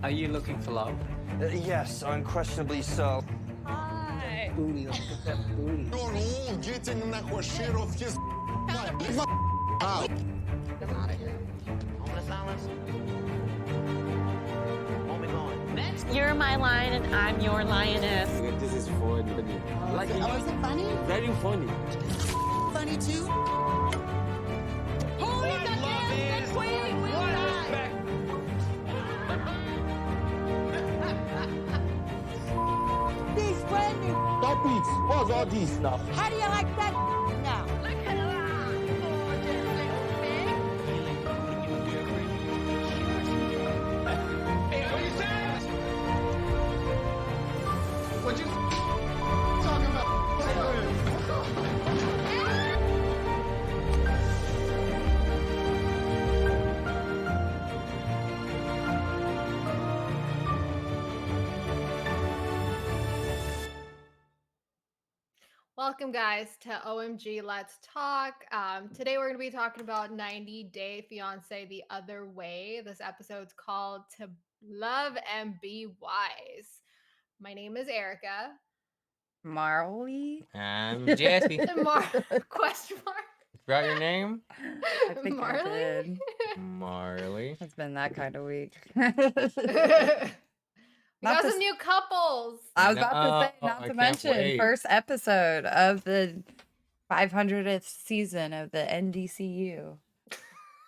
Are you looking for love? Yes, unquestionably so. Hi. Booty, look at that booty. Удивительно нахуй широкий Come out of here. Moment of silence. Moment going. Next. You're my lion and I'm your lioness. This is funny. Like, Oh, is it funny? very funny. Funny too? Who is the dancing queen? We got. These brand new. Stop it! What's all this stuff? How do you like that now? Look at that. Gorgeous little thing. Hey, what you saying? What you talking about? Welcome, guys, to OMG Let's Talk. Today, we're going to be talking about 90 Day Fiancé the Other Way. This episode's called To Love and Be Wise. My name is Erica. Marley? I'm Jesse. Question mark. Forgot your name? I think I Marley? did. Marley. It's been that kind of week. We Not got to some new couples. I was about to say, No, not I to can't mention, wait. first episode of the 500th season of the NDCU.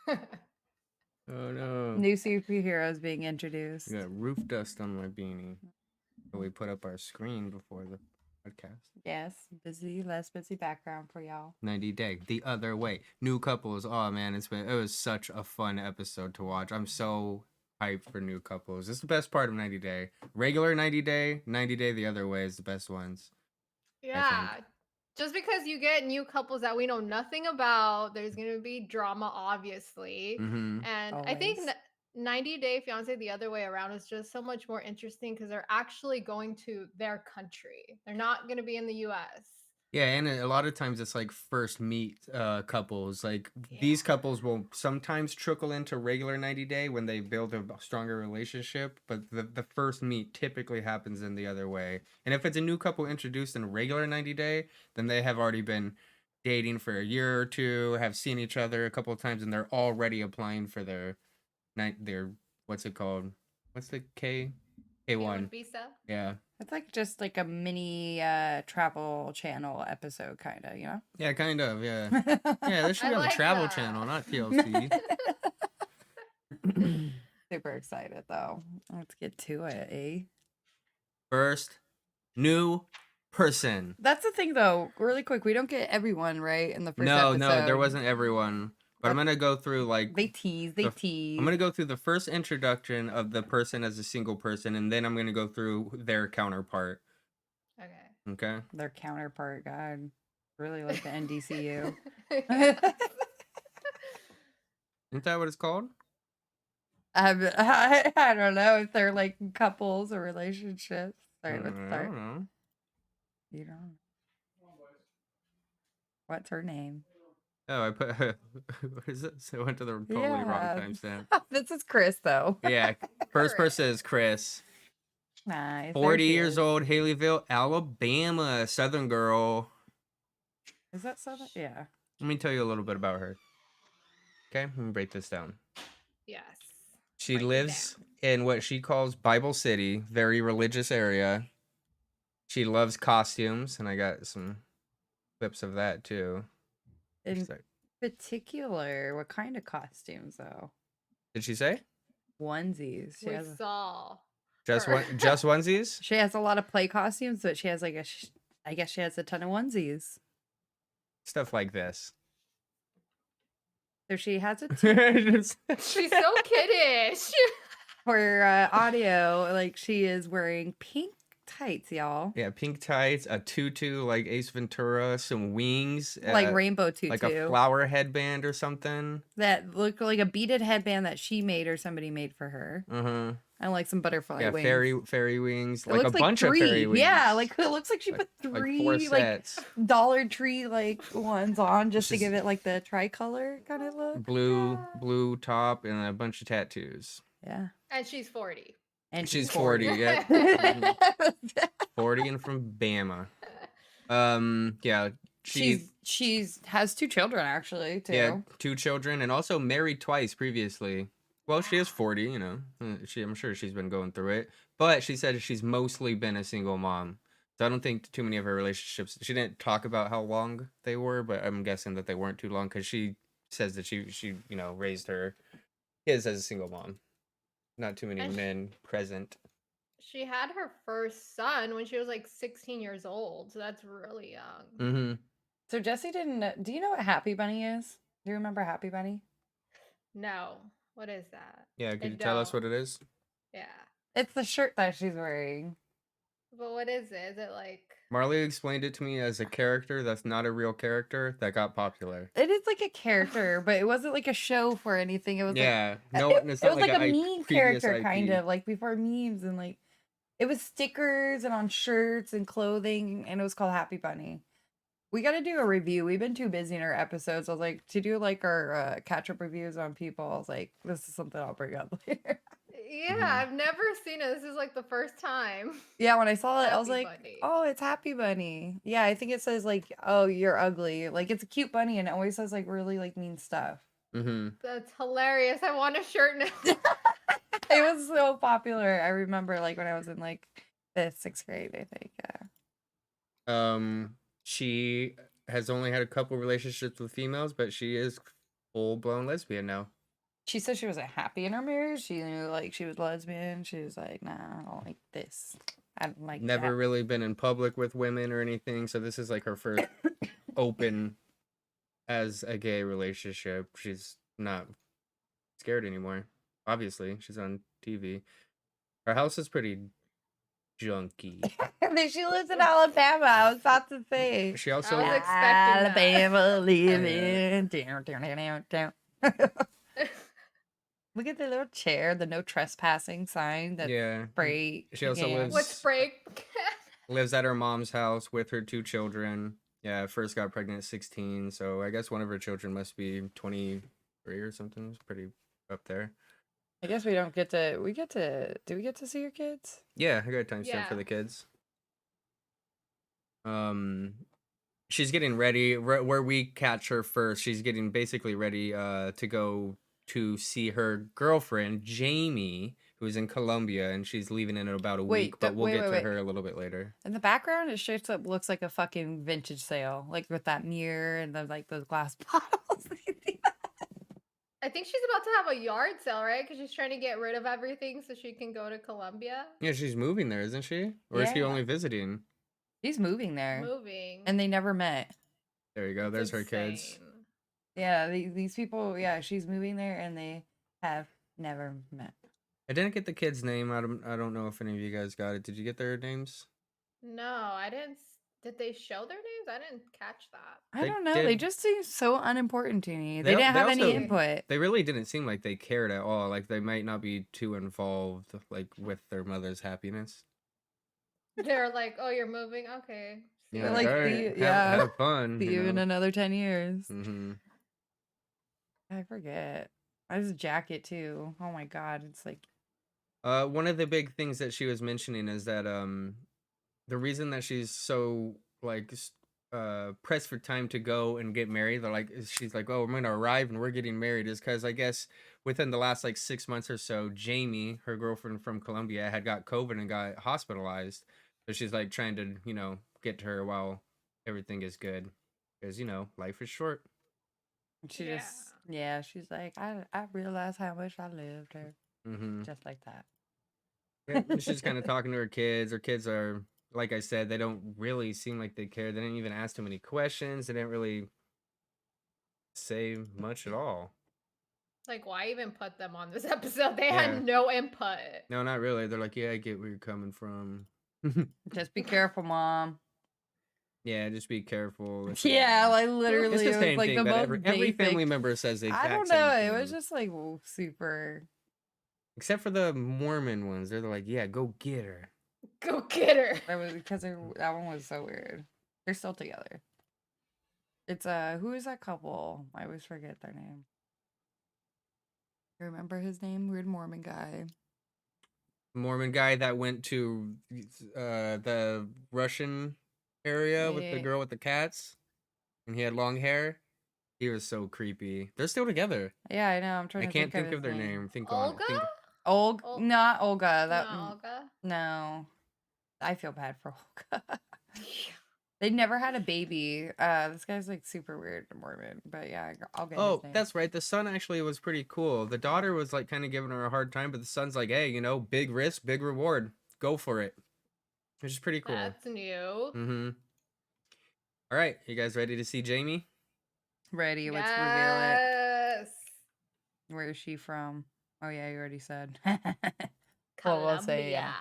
Oh no. New superheroes being introduced. I got roof dust on my beanie. So we put up our screen before the podcast. Yes, less busy background for y'all. 90 Day. The Other Way. New couples. Oh man, it was such a fun episode to watch. I'm so hyped for new couples. It's the best part of 90 Day. Regular 90 Day, 90 Day the Other Way is the best ones. Yeah. Just because you get new couples that we know nothing about, there's going to be drama, obviously. Mm-hmm. And I think Always. 90 Day Fiancé the other way around is just so much more interesting because they're actually going to their country. They're not going to be in the US. Yeah, and a lot of times it's like first meet couples. Like these couples will sometimes trickle into regular 90 Day when they build a stronger relationship, but the first meet typically happens in the other way. And if it's a new couple introduced in regular 90 Day, then they have already been dating for a year or two, have seen each other a couple of times, and they're already applying for their what's it called? What's the K1? Visa. Yeah. It's like just like a mini travel channel episode, kind of, you know? Yeah, kind of, yeah. Yeah, this should I be on the like Travel that. Channel, not TLC. Super excited, though. Let's get to it, eh? First, new person. That's the thing, though. Really quick, we don't get everyone right in the first No, episode. there wasn't everyone. But I'm gonna go through like They tease. I'm gonna go through the first introduction of the person as a single person, and then I'm gonna go through their counterpart. Okay. Okay. Their counterpart, God. Really like the NDCU. Isn't that what it's called? I don't know if they're like couples or relationships. Sorry, let's I start. don't know. You don't. What's her name? Oh, I put what is it? So I went to the totally wrong timestamp. This is Chris, though. Yeah. First person is Chris. Nice. 40 years old, Haleyville, Alabama, Southern girl. Is that Southern? Yeah. Let me tell you a little bit about her. Okay, let me break this down. Yes. She Break it lives in what she calls Bible City, very religious area. She loves costumes, and I got some clips of that too. In She's like, particular, what kind of costumes, though? did she say Onesies. She We has, saw. just her. just onesies? she has a lot of play costumes, but she has like I guess she has a ton of onesies. Stuff like this. So she has a Just- She's so kiddish. for audio, like she is wearing pink tights, y'all. yeah, pink tights, a tutu like Ace Ventura, some wings, Like rainbow tutu. like a flower headband or something. that look like a beaded headband that she made or somebody made for her. Uh-huh. And like some butterfly Yeah, wings. fairy wings, It like a looks bunch of three. fairy wings. Yeah, like it looks like she put like three 4 like sets. Dollar Tree like ones on just to She's- give it like the tricolor kind of look. Blue top and a bunch of tattoos. Yeah. And she's 40. And She's 40. Yeah. Mhm. 40 and from Bama. Yeah. she's has 2 children actually too. Yeah, 2 children and also married twice previously. Well, she is 40, you know. I'm sure she's been going through it, but she said she's mostly been a single mom. So I don't think too many of her relationships. She didn't talk about how long they were, but I'm guessing that they weren't too long because she says that she raised her kids as a single mom. Not too many And men present. she had her first son when she was like 16 years old, so that's really young. Mm-hmm. So Jesse didn't know, do you know what Happy Bunny is? Do you remember Happy Bunny? No, what is that? Yeah, I could you tell us what don't. it is? Yeah, It's the shirt that she's wearing. but what is it? Is it like? Marley explained it to me as a character that's not a real character that got popular. It is like a character, but it wasn't like a show for anything. It was like Yeah, no, it's it not was like like a a meme previous character kind IP. of like before memes, and like it was stickers and on shirts and clothing, and it was called Happy Bunny. We got to do a review. We've been too busy in our episodes. I was like, to do like our catch up reviews on people. I was like, this is something I'll bring up later. Yeah, Mhm. I've never seen it. This is like the first time. Yeah, when I saw it, I was Happy like, Bunny. oh, it's Happy Bunny. Yeah, I think it says like, oh, you're ugly. Like it's a cute bunny, and it always says like really like mean stuff. Mm-hmm. That's hilarious. I want a shirt now. It was so popular. I remember like when I was in like the 6th grade, I think. Yeah. She has only had a couple relationships with females, but she is full blown lesbian now. She said she wasn't happy in her marriage. She knew like she was lesbian. She was like, nah, I don't like this. I don't like Never that. really been in public with women or anything, so this is like her first open as a gay relationship. She's not scared anymore. Obviously, she's on TV. Her house is pretty junky. And then she lives in Alabama. I was about to say. She also I was expecting that. Alabama living. Down, down, down, down. Look at the little chair, the no trespassing sign that yeah. spray. She also can. What spray? lives at her mom's house with her 2 children. Yeah, first got pregnant at 16, so I guess one of her children must be 23 or something. It's pretty up there. I guess we don't get to. Do we get to see your kids? Yeah, I got a timestamp Yeah. for the kids. She's getting ready where we catch her first. She's getting basically ready to go to see her girlfriend Jamie, who's in Colombia, and she's leaving in about a week. But we'll get to her a little bit later. In the background, it straight up looks like a fucking vintage sale, like with that mirror and the like those glass bottles. I think she's about to have a yard sale, right? Because she's trying to get rid of everything so she can go to Colombia. Yeah, she's moving there, isn't she? Or is she Yeah. only visiting? She's moving there, Moving. and they never met. There you go. That's There's her kids. insane. Yeah, these people. Yeah, she's moving there, and they have never met. I didn't get the kid's name. I don't know if any of you guys got it. Did you get their names? No, I didn't. Did they show their names? I didn't catch that. I They don't know. They did- just seem so unimportant to me. They They didn't they have any also- input. They really didn't seem like they cared at all. Like they might not be too involved, like with their mother's happiness. They're like, "Oh, you're moving? Okay." See Yeah, you like, all later." see- yeah. have fun. See you in another 10 years. Mm-hmm. I forget. I just jacket too. Oh my god, it's like One of the big things that she was mentioning is that the reason that she's so like pressed for time to go and get married, they're like she's like, oh, we're gonna arrive and we're getting married, is because I guess within the last like 6 months or so, Jamie, her girlfriend from Colombia, had got COVID and got hospitalized. So she's like trying to get to her while everything is good, because life is short. she Yeah. just she's like I realize how much I lived her. Mm-hmm. Just like that. Yeah, and she's kind of talking to her kids. Her kids are, like I said, they don't really seem like they care. They didn't even ask too many questions. They didn't really say much at all. Like, why even put them on this episode? They Yeah. had no input. No, not really. They're like, yeah, I get where you're coming from. Just be careful, mom. Yeah, just be careful. Yeah, like it's literally the it was same like thing, the but most every family basic- member says the exact I don't same know. It was thing. just like super. Except for the Mormon ones. They're like, yeah, go get her. Go get her. That was because that one was so weird. They're still together. It's who is that couple? I always forget their name. You remember his name? Weird Mormon guy. Mormon guy that went to the Russian area with the Yeah, girl with the cats, and he had long hair. He was so creepy. They're still together. yeah, I know. I'm trying I to can't think of think of his their name. name. Think on it. Olga? Think Ol- Not Olga. Not Olga. No. I feel bad for Olga. They never had a baby. This guy's like super weird Mormon, but yeah, I'll get his Oh, name. that's right. The son actually was pretty cool. The daughter was like kind of giving her a hard time, but the son's like, hey, big risk, big reward. Go for it. Which is pretty cool. That's new. Mm-hmm. All right, you guys ready to see Jamie? Ready? Let's reveal Yes. it. Where is she from? Oh yeah, you already said. Colombia. We'll say yeah.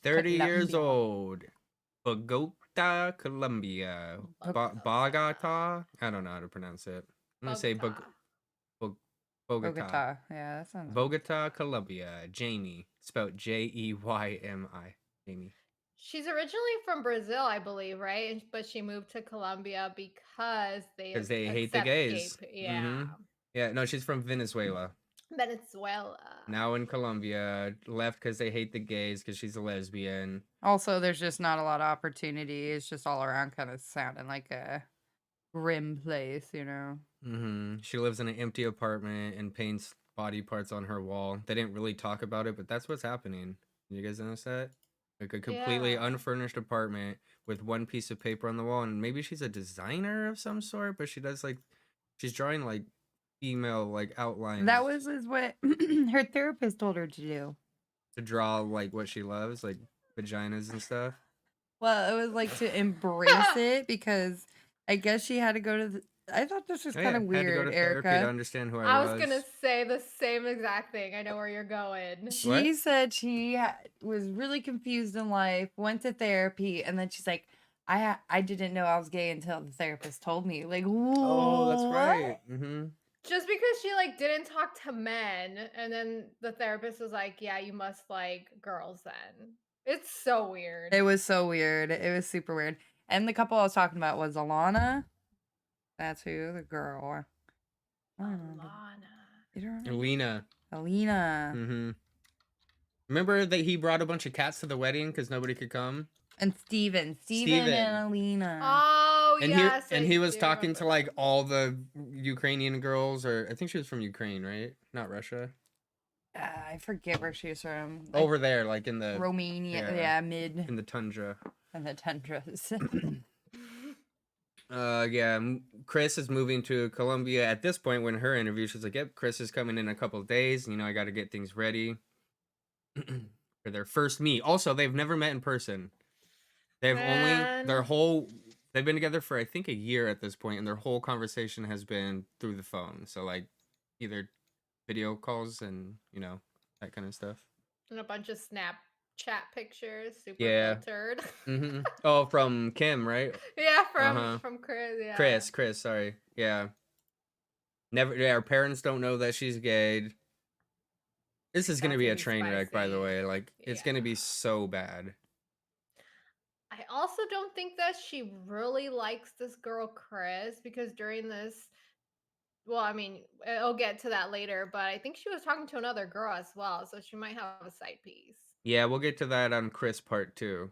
30 years Colombia. old. Bogota, Colombia. Bogota? I don't know how to pronounce it. I'm gonna say Bogota. Bogota. Bogota. Yeah, that sounds. Bogota, Colombia. Jamie. Spelled Jeymi. Jamie. She's originally from Brazil, I believe, right? But she moved to Colombia because they Because they hate the accept gays. Yeah. Mhm. Yeah, no, she's from Venezuela. Venezuela. Now in Colombia. Left because they hate the gays because she's a lesbian. Also, there's just not a lot of opportunity. It's just all around kind of sounding like a grim place, you know. She lives in an empty apartment and paints body parts on her wall. They didn't really talk about it, but that's what's happening. You guys notice that? Like a completely Yeah. unfurnished apartment with one piece of paper on the wall, and maybe she's a designer of some sort, but she's drawing like female like outlines. That was what her therapist told her to do. To draw like what she loves, like vaginas and stuff. Well, it was like to embrace it because I guess she had to go to. I thought this was Oh, kind yeah, of had to go weird, to therapy to Erica. understand who I was gonna say the same exact thing. I know where you're going. She said she was really confused in life, went to therapy, and then she's like, I didn't know I was gay until the therapist told me. Like, Oh, that's what? right. Mm-hmm. Just because she like didn't talk to men, and then the therapist was like, "Yeah, you must like girls." Then it's so weird. It was so weird. It was super weird. And the couple I was talking about was Alana. That's who the girl. You don't remember? Alina. Alina. Mm-hmm. Remember that he brought a bunch of cats to the wedding because nobody could come? And Steven and Alina. Oh, And yes. he was talking to like all the Ukrainian girls, or I think she was from Ukraine, right? Not Russia. I forget where she was from. Like, over there, like in the Romania. Yeah, mid. In the tundra. In the tundras. Yeah, Chris is moving to Colombia at this point. When her interview, she's like, "Yep, Chris is coming in a couple of days. I got to get things ready for their first meet." Also, they've never met in person. They've they've been together for I think a year at this point, and their whole conversation has been through the phone. So like, either video calls and that kind of stuff. And a bunch of Snapchat pictures, super filtered. Mm-hmm. Oh, from Kim, right? Yeah, from Chris. Yeah. Chris. Sorry. Yeah. Never. Yeah, our parents don't know that she's gay. This is gonna be a train wreck, by the way. Like, it's gonna be so bad. I also don't think that she really likes this girl, Chris, because during this, well, I mean, I'll get to that later, but I think she was talking to another girl as well, so she might have a side piece. Yeah, we'll get to that on Chris part 2.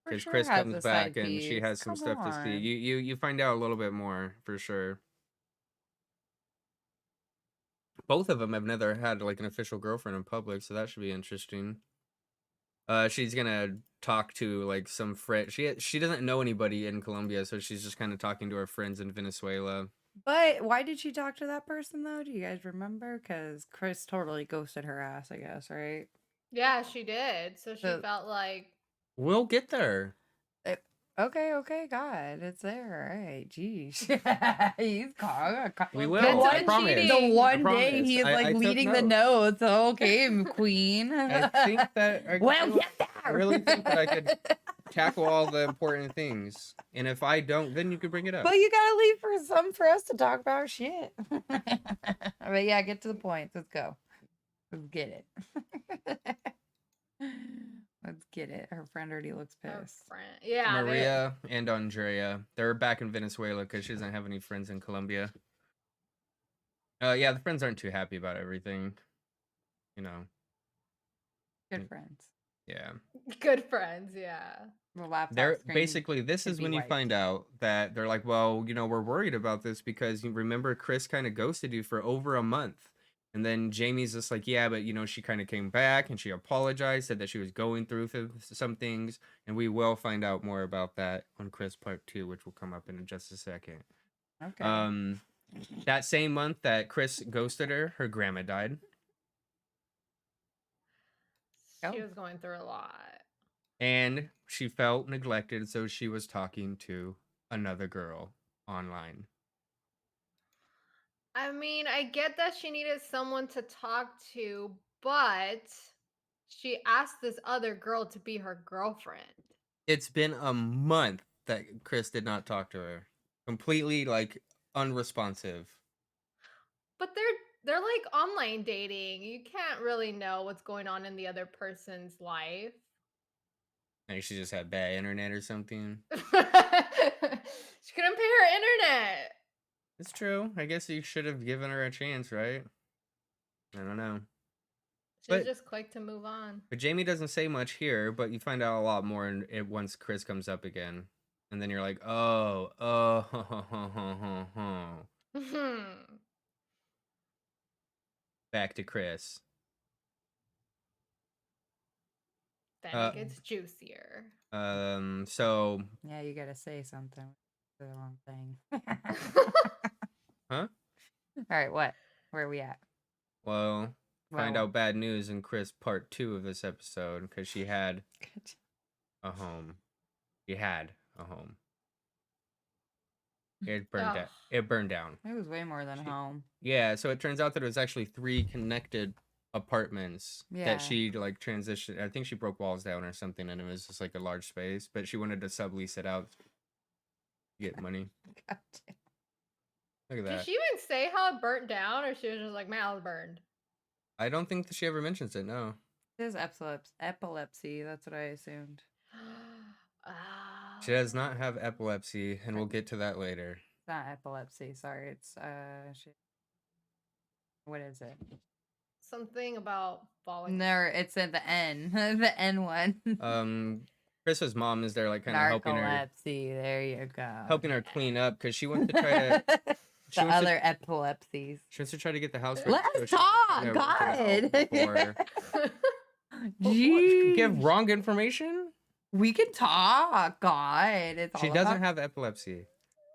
Because Chris comes back and she has some stuff to see. You find out a little bit more for sure. Both of them have never had like an official girlfriend in public, so that should be interesting. She's gonna talk to like some friend. She doesn't know anybody in Colombia, so she's just kind of talking to her friends in Venezuela. But why did she talk to that person though? Do you guys remember? Because Chris totally ghosted her ass, I guess, right? Yeah, she did. So she felt like we'll get there. Okay, God, it's there. All right, geez. He's calm. We will. I promise. The one day he's like leading the notes. Okay, Queen. I think that. I really think that I could tackle all the important things, and if I don't, then you could bring it up. But you gotta leave for us to talk about shit. But yeah, get to the point. Let's go. Let's get it. Let's get it. Her friend already looks pissed. Yeah, Maria and Andrea. They're back in Venezuela because she doesn't have any friends in Colombia. Yeah, the friends aren't too happy about everything. Good friends. Yeah. Good friends, yeah. The laptop They're screen basically, this should is be when you wiped. find out that they're like, well, we're worried about this because you remember Chris kind of ghosted you for over a month. And then Jamie's just like, yeah, but she kind of came back and she apologized, said that she was going through some things, and we will find out more about that on Chris Part 2, which will come up in just a second. Okay. That same month that Chris ghosted her grandma died. She Oh. was going through a lot. And she felt neglected, so she was talking to another girl online. I mean, I get that she needed someone to talk to, but she asked this other girl to be her girlfriend. It's been a month that Chris did not talk to her. Completely unresponsive. But they're like online dating. You can't really know what's going on in the other person's life. Maybe she just had bad internet or something. She couldn't pay her internet. It's true. I guess you should have given her a chance, right? I don't know. She was But just quick to move on. But Jamie doesn't say much here, but you find out a lot more once Chris comes up again. And then you're like, oh, back to Chris. Then Uh, it gets juicier. So, Yeah, you gotta say something. The wrong thing. huh? All right, what? Where are we at? Well, find Well- out bad news in Chris Part 2 of this episode, because she had a home. She had a home. It burned down. It burned down. It was way more than home. Yeah, so it turns out that it was actually 3 connected apartments Yeah. that she transitioned. I think she broke walls down or something, and it was just a large space, but she wanted to sublease it out to get money. God damn. Look at Did that. she even say how it burnt down, or she was just like, "Man, it was burned"? I don't think that she ever mentions it. No. It is epilepsy. That's what I assumed. She does not have epilepsy, and we'll get to that later. It's not epilepsy. Sorry, it's what is it? Something about falling. No, it's at the N. The N one. Chris's mom is there, kind of helping her. Narcolepsy. There you go. Helping her clean up because she wants to try to. The other epilepsies. She wants to try to get the house. Let's talk. God. Jeez. Give wrong information. We can talk. God. It's She doesn't have epilepsy.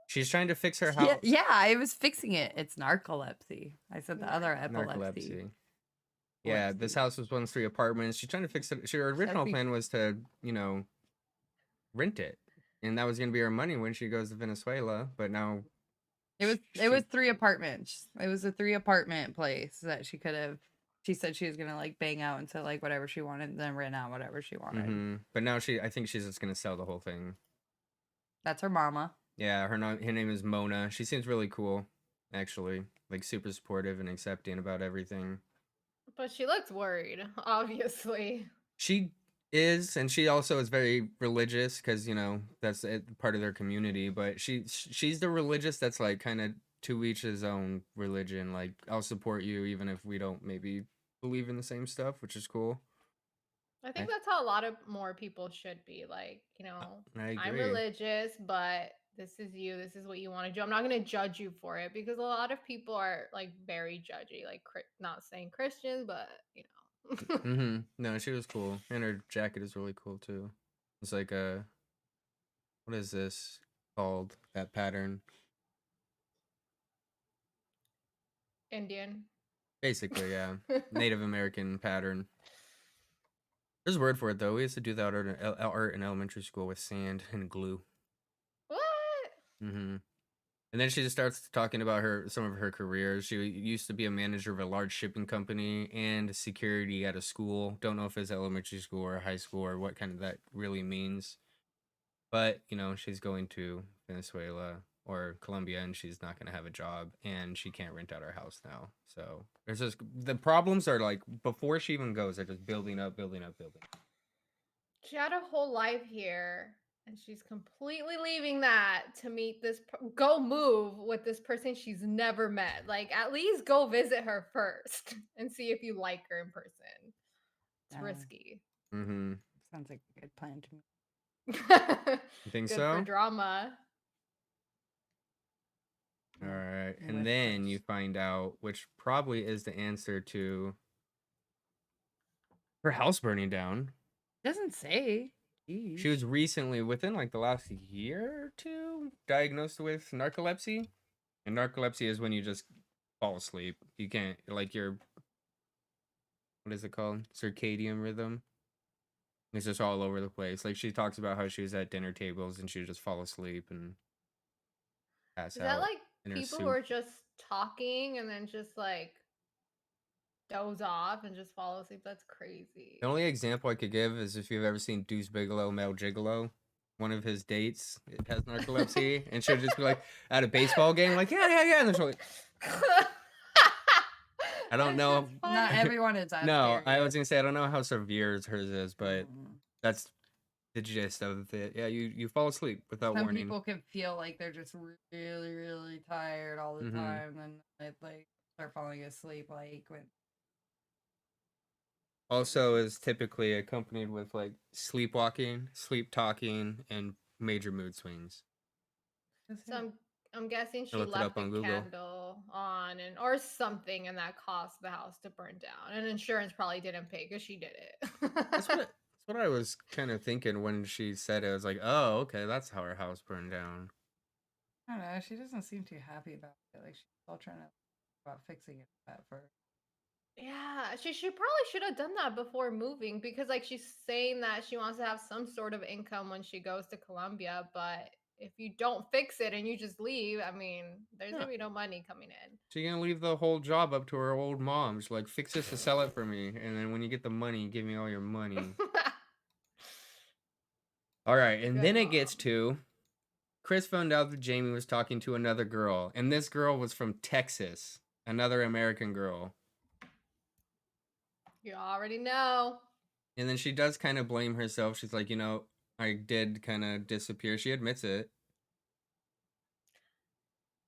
She's trying to fix her house. Yeah, I was fixing it. It's narcolepsy. I said the other epilepsy. Narcolepsy. Yeah, this house was once 3 apartments. She's trying to fix it. Her original plan was to, rent it, and that was going to be her money when she goes to Venezuela. But now, it was 3 apartments. It was a 3 apartment place that she could have. She said she was gonna bang out into whatever she wanted, and then rent out whatever she wanted. But now I think she's just gonna sell the whole thing. That's her mama. Yeah, her name is Mona. She seems really cool, actually. Super supportive and accepting about everything. But she looks worried, obviously. She is, and she also is very religious because that's part of their community. But she's the religious that's kind of to each his own religion. I'll support you even if we don't maybe believe in the same stuff, which is cool. I think that's how a lot of more people should be. I I'm agree. religious, but this is you. This is what you want to do. I'm not going to judge you for it, because a lot of people are very judgy. Not saying Christians, but No, she was cool, and her jacket is really cool too. It's what is this called? That pattern? Indian. Basically, yeah. Native American pattern. There's a word for it though. We used to do that art in elementary school with sand and glue. What? And then she just starts talking about some of her careers. She used to be a manager of a large shipping company and security at a school. Don't know if it's elementary school or high school or what kind of that really means. But, she's going to Venezuela or Colombia, and she's not going to have a job, and she can't rent out her house now. So there's just, the problems are before she even goes, they're just building up. She had a whole life here, and she's completely leaving that to meet go move with this person she's never met. At least go visit her first and see if you like her in person. It's risky. Mm-hmm. Sounds like a good plan to me. You think Good so? for drama. All right. With And then you course. find out, which probably is the answer to her house burning down. Doesn't say. She Jeez. was recently, within like the last year or two, diagnosed with narcolepsy. And narcolepsy is when you just fall asleep. You can't, like, your, what is it called? Circadian rhythm. It's just all over the place. Like, she talks about how she was at dinner tables and she would just fall asleep and pass Is that out like in her people who soup. are just talking and then just like doze off and just fall asleep? That's crazy. The only example I could give is if you've ever seen Deuce Bigelow, Male Gigolo. One of his dates has narcolepsy, and she'll just be like at a baseball game, like yeah, and then she'll like, I don't That know. shit's funny. Not everyone is that No, I was serious. gonna say I don't know how severe hers is, but Mm. that's the gist of it. Yeah, you fall asleep without Some warning. people can feel like they're just really, really tired all the Mhm. time, and they like start falling asleep like when. Also, is typically accompanied with like sleepwalking, sleep talking, and major mood swings. So I'm guessing I she looked it left up the on Google. candle on and or something, and that caused the house to burn down. And insurance probably didn't pay because she did it. That's what I was kind of thinking when she said it. I was like, oh, okay, that's how her house burned down. I don't know. She doesn't seem too happy about it. Like she's still trying to about fixing it at first. Yeah, she probably should have done that before moving because like she's saying that she wants to have some sort of income when she goes to Colombia, but if you don't fix it and you just leave, I mean, there's Yeah. gonna be no money coming in. She's gonna leave the whole job up to her old mom. She's like, fix this to sell it for me, and then when you get the money, give me all your money. All right, and Good then it gets mom. to Chris found out that Jamie was talking to another girl, and this girl was from Texas, another American girl. You already know. And then she does kind of blame herself. She's like, I did kind of disappear. She admits it.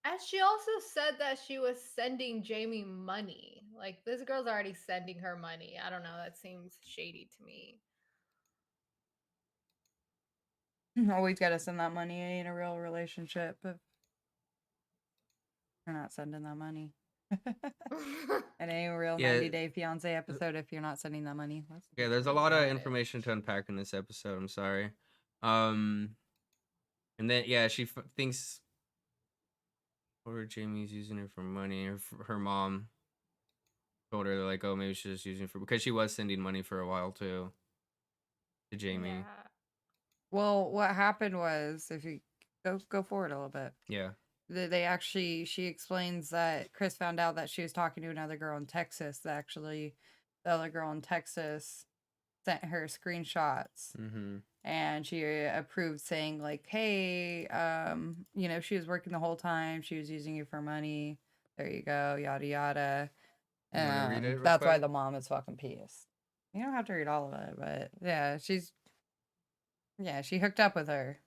And she also said that she was sending Jamie money. Like this girl's already sending her money. I don't know. That seems shady to me. Always got to send that money. It ain't a real relationship if you're not sending that money. It ain't a real Yeah. 90-day fiance episode if you're not sending that money. Yeah, there's a lot of information to unpack in this episode. I'm sorry. And then yeah, she thinks, or Jamie's using her for money, or her mom told her like, oh, maybe she's just using it for because she was sending money for a while too to Jamie. Yeah. Well, what happened was, if you go forward a little bit, Yeah. she explains that Chris found out that she was talking to another girl in Texas. That actually, the other girl in Texas sent her screenshots. Mm-hmm. And she approved, saying like, hey, she was working the whole time, she was using you for money, there you go, yada yada. You wanna read it real That's why quick? the mom is fucking pissed. You don't have to read all of it, but yeah, she hooked up with her.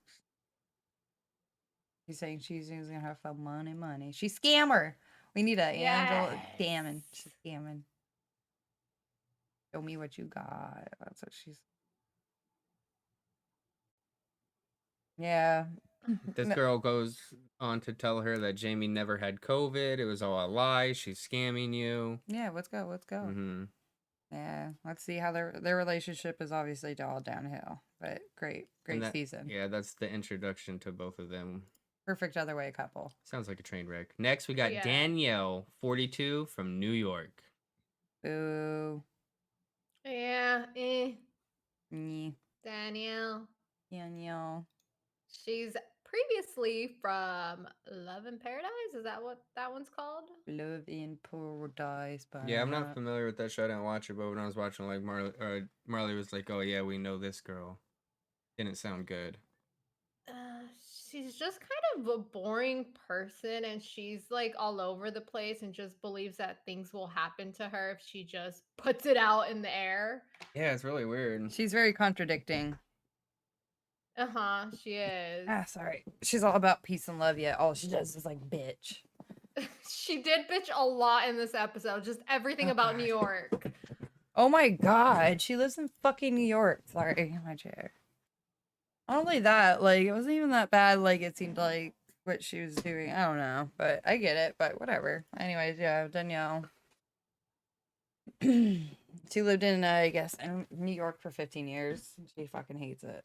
She's saying she's using her for money. She's scammer. We need a Angela scamming. She's scamming. Show me what you got. That's what she's. Yeah. This girl goes on to tell her that Jamie never had COVID. It was all a lie. She's scamming you. Yeah, let's go. Mm-hmm. Yeah, let's see how their relationship is obviously all downhill. But great season. Yeah, that's the introduction to both of them. Perfect other way couple. Sounds like a train wreck. Next, we got Yeah. Danielle, 42, from New York. Boo. Yeah. Nyeh. Danielle. Danielle. She's previously from Love in Paradise. Is that what that one's called? Love in Paradise. Yeah, I'm not familiar with that show. I didn't watch it, but when I was watching, like Marley was like, "Oh yeah, we know this girl." Didn't sound good. She's just kind of a boring person, and she's like all over the place and just believes that things will happen to her if she just puts it out in the air. Yeah, it's really weird. She's very contradicting. She is. Sorry. She's all about peace and love, yet all she does is like bitch. She did bitch a lot in this episode. Just everything Oh, about God. New York. Oh my god, she lives in fucking New York. Sorry, my chair. Not only that, like, it wasn't even that bad, like, it seemed like what she was doing. I don't know, but I get it, but whatever. Anyways, yeah, Danielle. She lived in, I guess, in New York for 15 years. She fucking hates it.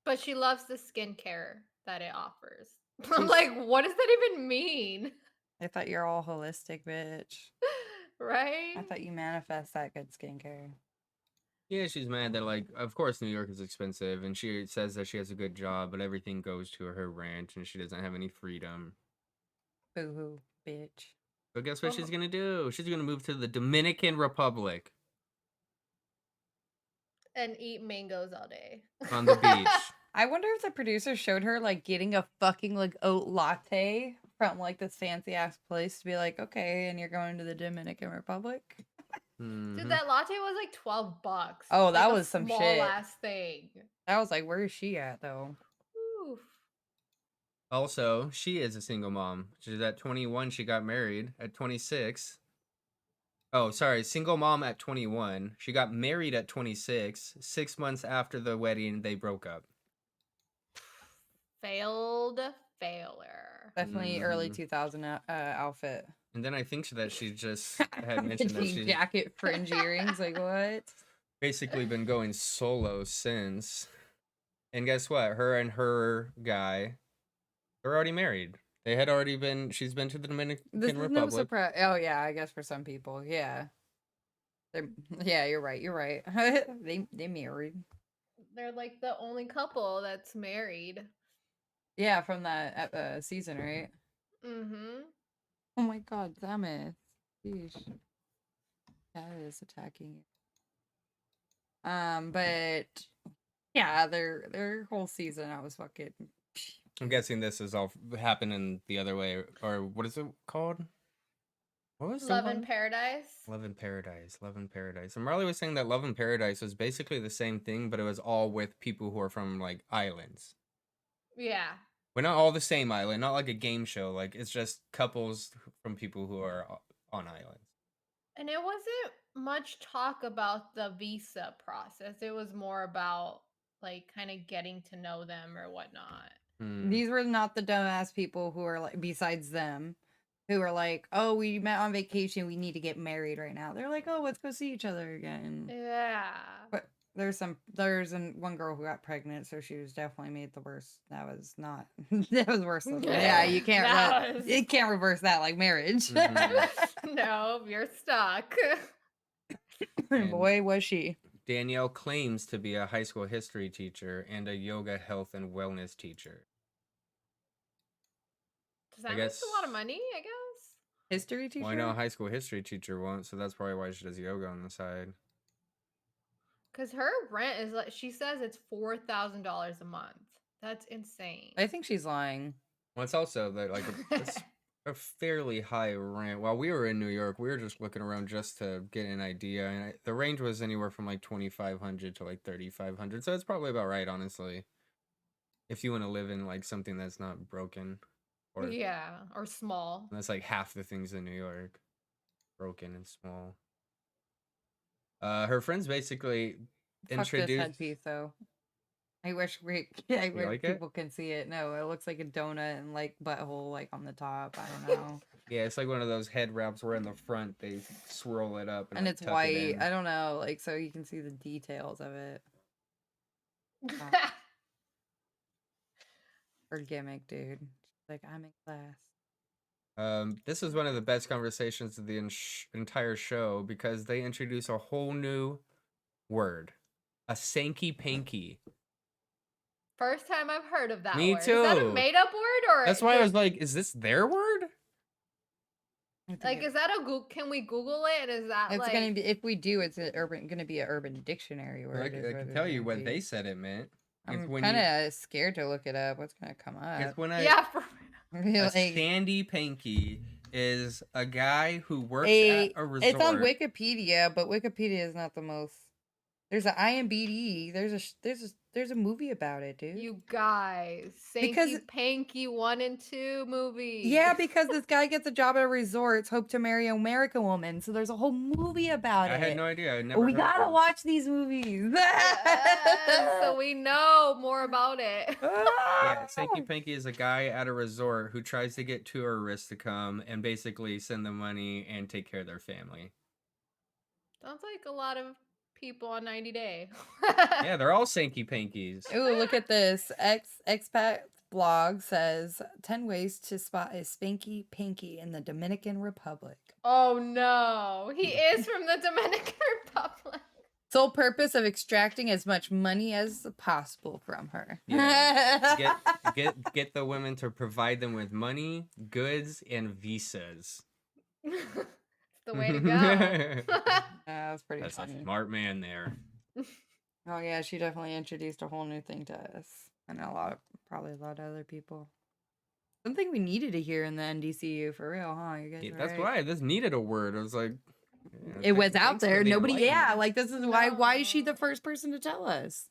But she loves the skincare that it offers. I'm She's- like, what does that even mean? I thought you're all holistic, bitch. Right? I thought you manifest that good skincare. Yeah, she's mad that, like, of course New York is expensive, and she says that she has a good job, but everything goes to her ranch, and she doesn't have any freedom. Boo-hoo, bitch. But guess what Oh. she's gonna do? She's gonna move to the Dominican Republic And eat mangoes all day. on the beach. I wonder if the producer showed her, like, getting a fucking, like, oat latte from, like, this fancy-ass place to be like, okay, and you're going to the Dominican Republic? Mhm. Dude, that latte was like $12. Oh, Like that a was some small shit. ass thing. I was like, where is she at, though? Oof. Also, she is a single mom. She's at 21. She got married at 26. Oh, sorry, single mom at 21. She got married at 26. 6 months after the wedding, they broke up. Failed failure. Definitely early 2000 outfit. And then I think that she just had mentioned that Jean she's jacket, fringe earrings, like, what? basically been going solo since. And guess what? Her and her guy, they're already married. They had already been. She's been to the Dominican This is no Republic. surprise. Oh, yeah, I guess for some people, yeah. Yeah, you're right, you're right. They married. They're like the only couple that's married. Yeah, from that season, right? Mm-hmm. Oh my god, damn it. Sheesh. That is attacking you. But yeah, their whole season I was fucking I'm guessing this is all happening the other way, or what is it called? What was the Love in one? Paradise. Love in Paradise. Love in Paradise. And Marley was saying that Love in Paradise was basically the same thing, but it was all with people who are from like islands. Yeah. But not all the same island, not like a game show. Like it's just couples from people who are on islands. And it wasn't much talk about the visa process. It was more about like kind of getting to know them or whatnot. These were not the dumbass people who are like besides them who are like, oh, we met on vacation, we need to get married right now. They're like, oh, let's go see each other again. Yeah. But there's one girl who got pregnant, so she was definitely made the worst. That was not that was worse than yeah, you can't That was- you can't reverse that like marriage. No, you're stuck. And Boy, was she. Danielle claims to be a high school history teacher and a yoga health and wellness teacher. Does that I make guess- a lot of money, I guess? History teacher? Well, I know a high school history teacher won't, so that's probably why she does yoga on the side. Because her rent is like, she says it's $4,000 a month. That's insane. I think she's lying. Well, it's also that like it's a fairly high rent. While we were in New York, we were just looking around just to get an idea, and the range was anywhere from like 2,500 to like 3,500. So it's probably about right, honestly. If you want to live in like something that's not broken, or Yeah, or small. that's like half the things in New York, broken and small. Her friends basically Fuck this introduced. headpiece though. I wish I wish like it? people can see it. No, it looks like a donut and like butthole like on the top. I don't know. Yeah, it's like one of those head wraps where in the front they swirl it up And like, it's tuck it white. in. I don't know, like so you can see the details of it. Her gimmick, dude. She's like, I'm in class. This is one of the best conversations of the entire show because they introduce a whole new word, a Sankey Panky. First time I've heard of that Me word. Is that a too. made up word or That's why I was like, is this their word? like is that a Google, can we Google it? And is that It's like gonna be if we do, it's gonna be an urban dictionary word. I is can what it's tell you gonna what be. they said it meant. It's I'm when kind of scared to look it up. What's gonna come It's up? when yeah, for a Like, Sandy Panky is a guy who works a, at a resort. it's on Wikipedia, but Wikipedia is not the most There's an IMBD. There's a movie about it, dude. You guys, Because- Sankey Panky 1 and 2 movie. Yeah, because this guy gets a job at a resort, hope to marry an American woman. So there's a whole movie about I it. had no idea. I never. We heard of gotta this. watch these movies. Yes, so we know more about it. Yeah, Sankey Panky is a guy at a resort who tries to get tourists to come and basically send them money and take care of their family. Sounds like a lot of people on 90 Day. Yeah, they're all Sankey Pankies. Ooh, look at this. Expat blog says 10 ways to spot a spanky panky in the Dominican Republic. Oh no, he is from the Dominican Republic. Sole purpose of extracting as much money as possible from her. Yeah. Get the women to provide them with money, goods, and visas. It's the way to go. That was pretty That's a funny. smart man there. Oh yeah, she definitely introduced a whole new thing to us. And probably a lot of other people. Something we needed to hear in the NDCU for real, huh? You guys. Yeah, are that's right. why this needed a word. I was like, yeah, It was out thanks for there. the Nobody. Yeah, enlightenment. like this is why is she No. the first person to tell us?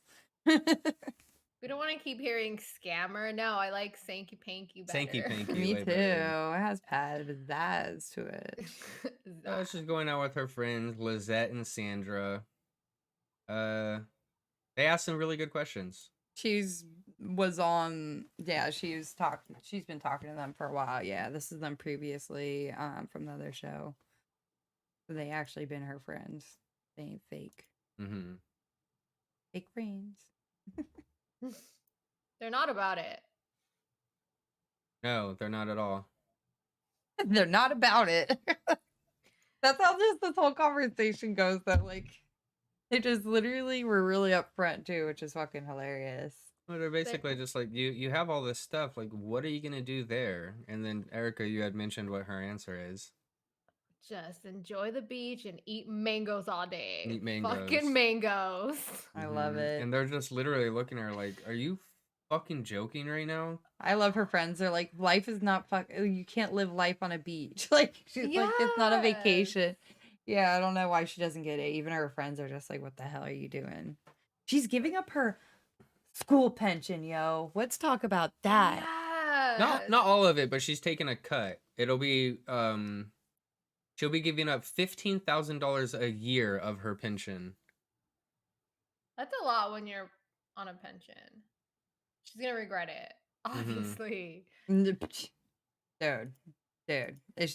We don't want to keep hearing scammer. No, I like Sankey Panky better. Sankey Panky. Me way too. better. It has pizzazz to it. She's going out with her friends Lizette and Sandra. They asked some really good questions. She's been talking to them for a while. Yeah, this is them previously from the other show. So they actually been her friends. They ain't fake. Mm-hmm. Fake friends. They're not about it. No, they're not at all. They're not about it. That's how just this whole conversation goes though. Like they just literally were really upfront too, which is fucking hilarious. Well, they're basically just like, you have all this stuff, like what are you gonna do there? And then Erica, you had mentioned what her answer is. Just enjoy the beach and eat mangoes all day. Eat mangoes. Fucking mangoes. I love Mhm. it. And they're just literally looking at her like, are you fucking joking right now? I love her friends. They're like, life is not you can't live life on a beach. Like she's like, it's not a Yes. vacation. Yeah, I don't know why she doesn't get it. Even her friends are just like, what the hell are you doing? She's giving up her school pension, yo. Let's talk about that. Not all of it, but she's taking a cut. It'll be she'll be giving up $15,000 a year of her pension. That's a lot when you're on a pension. She's gonna regret it, obviously. Dude,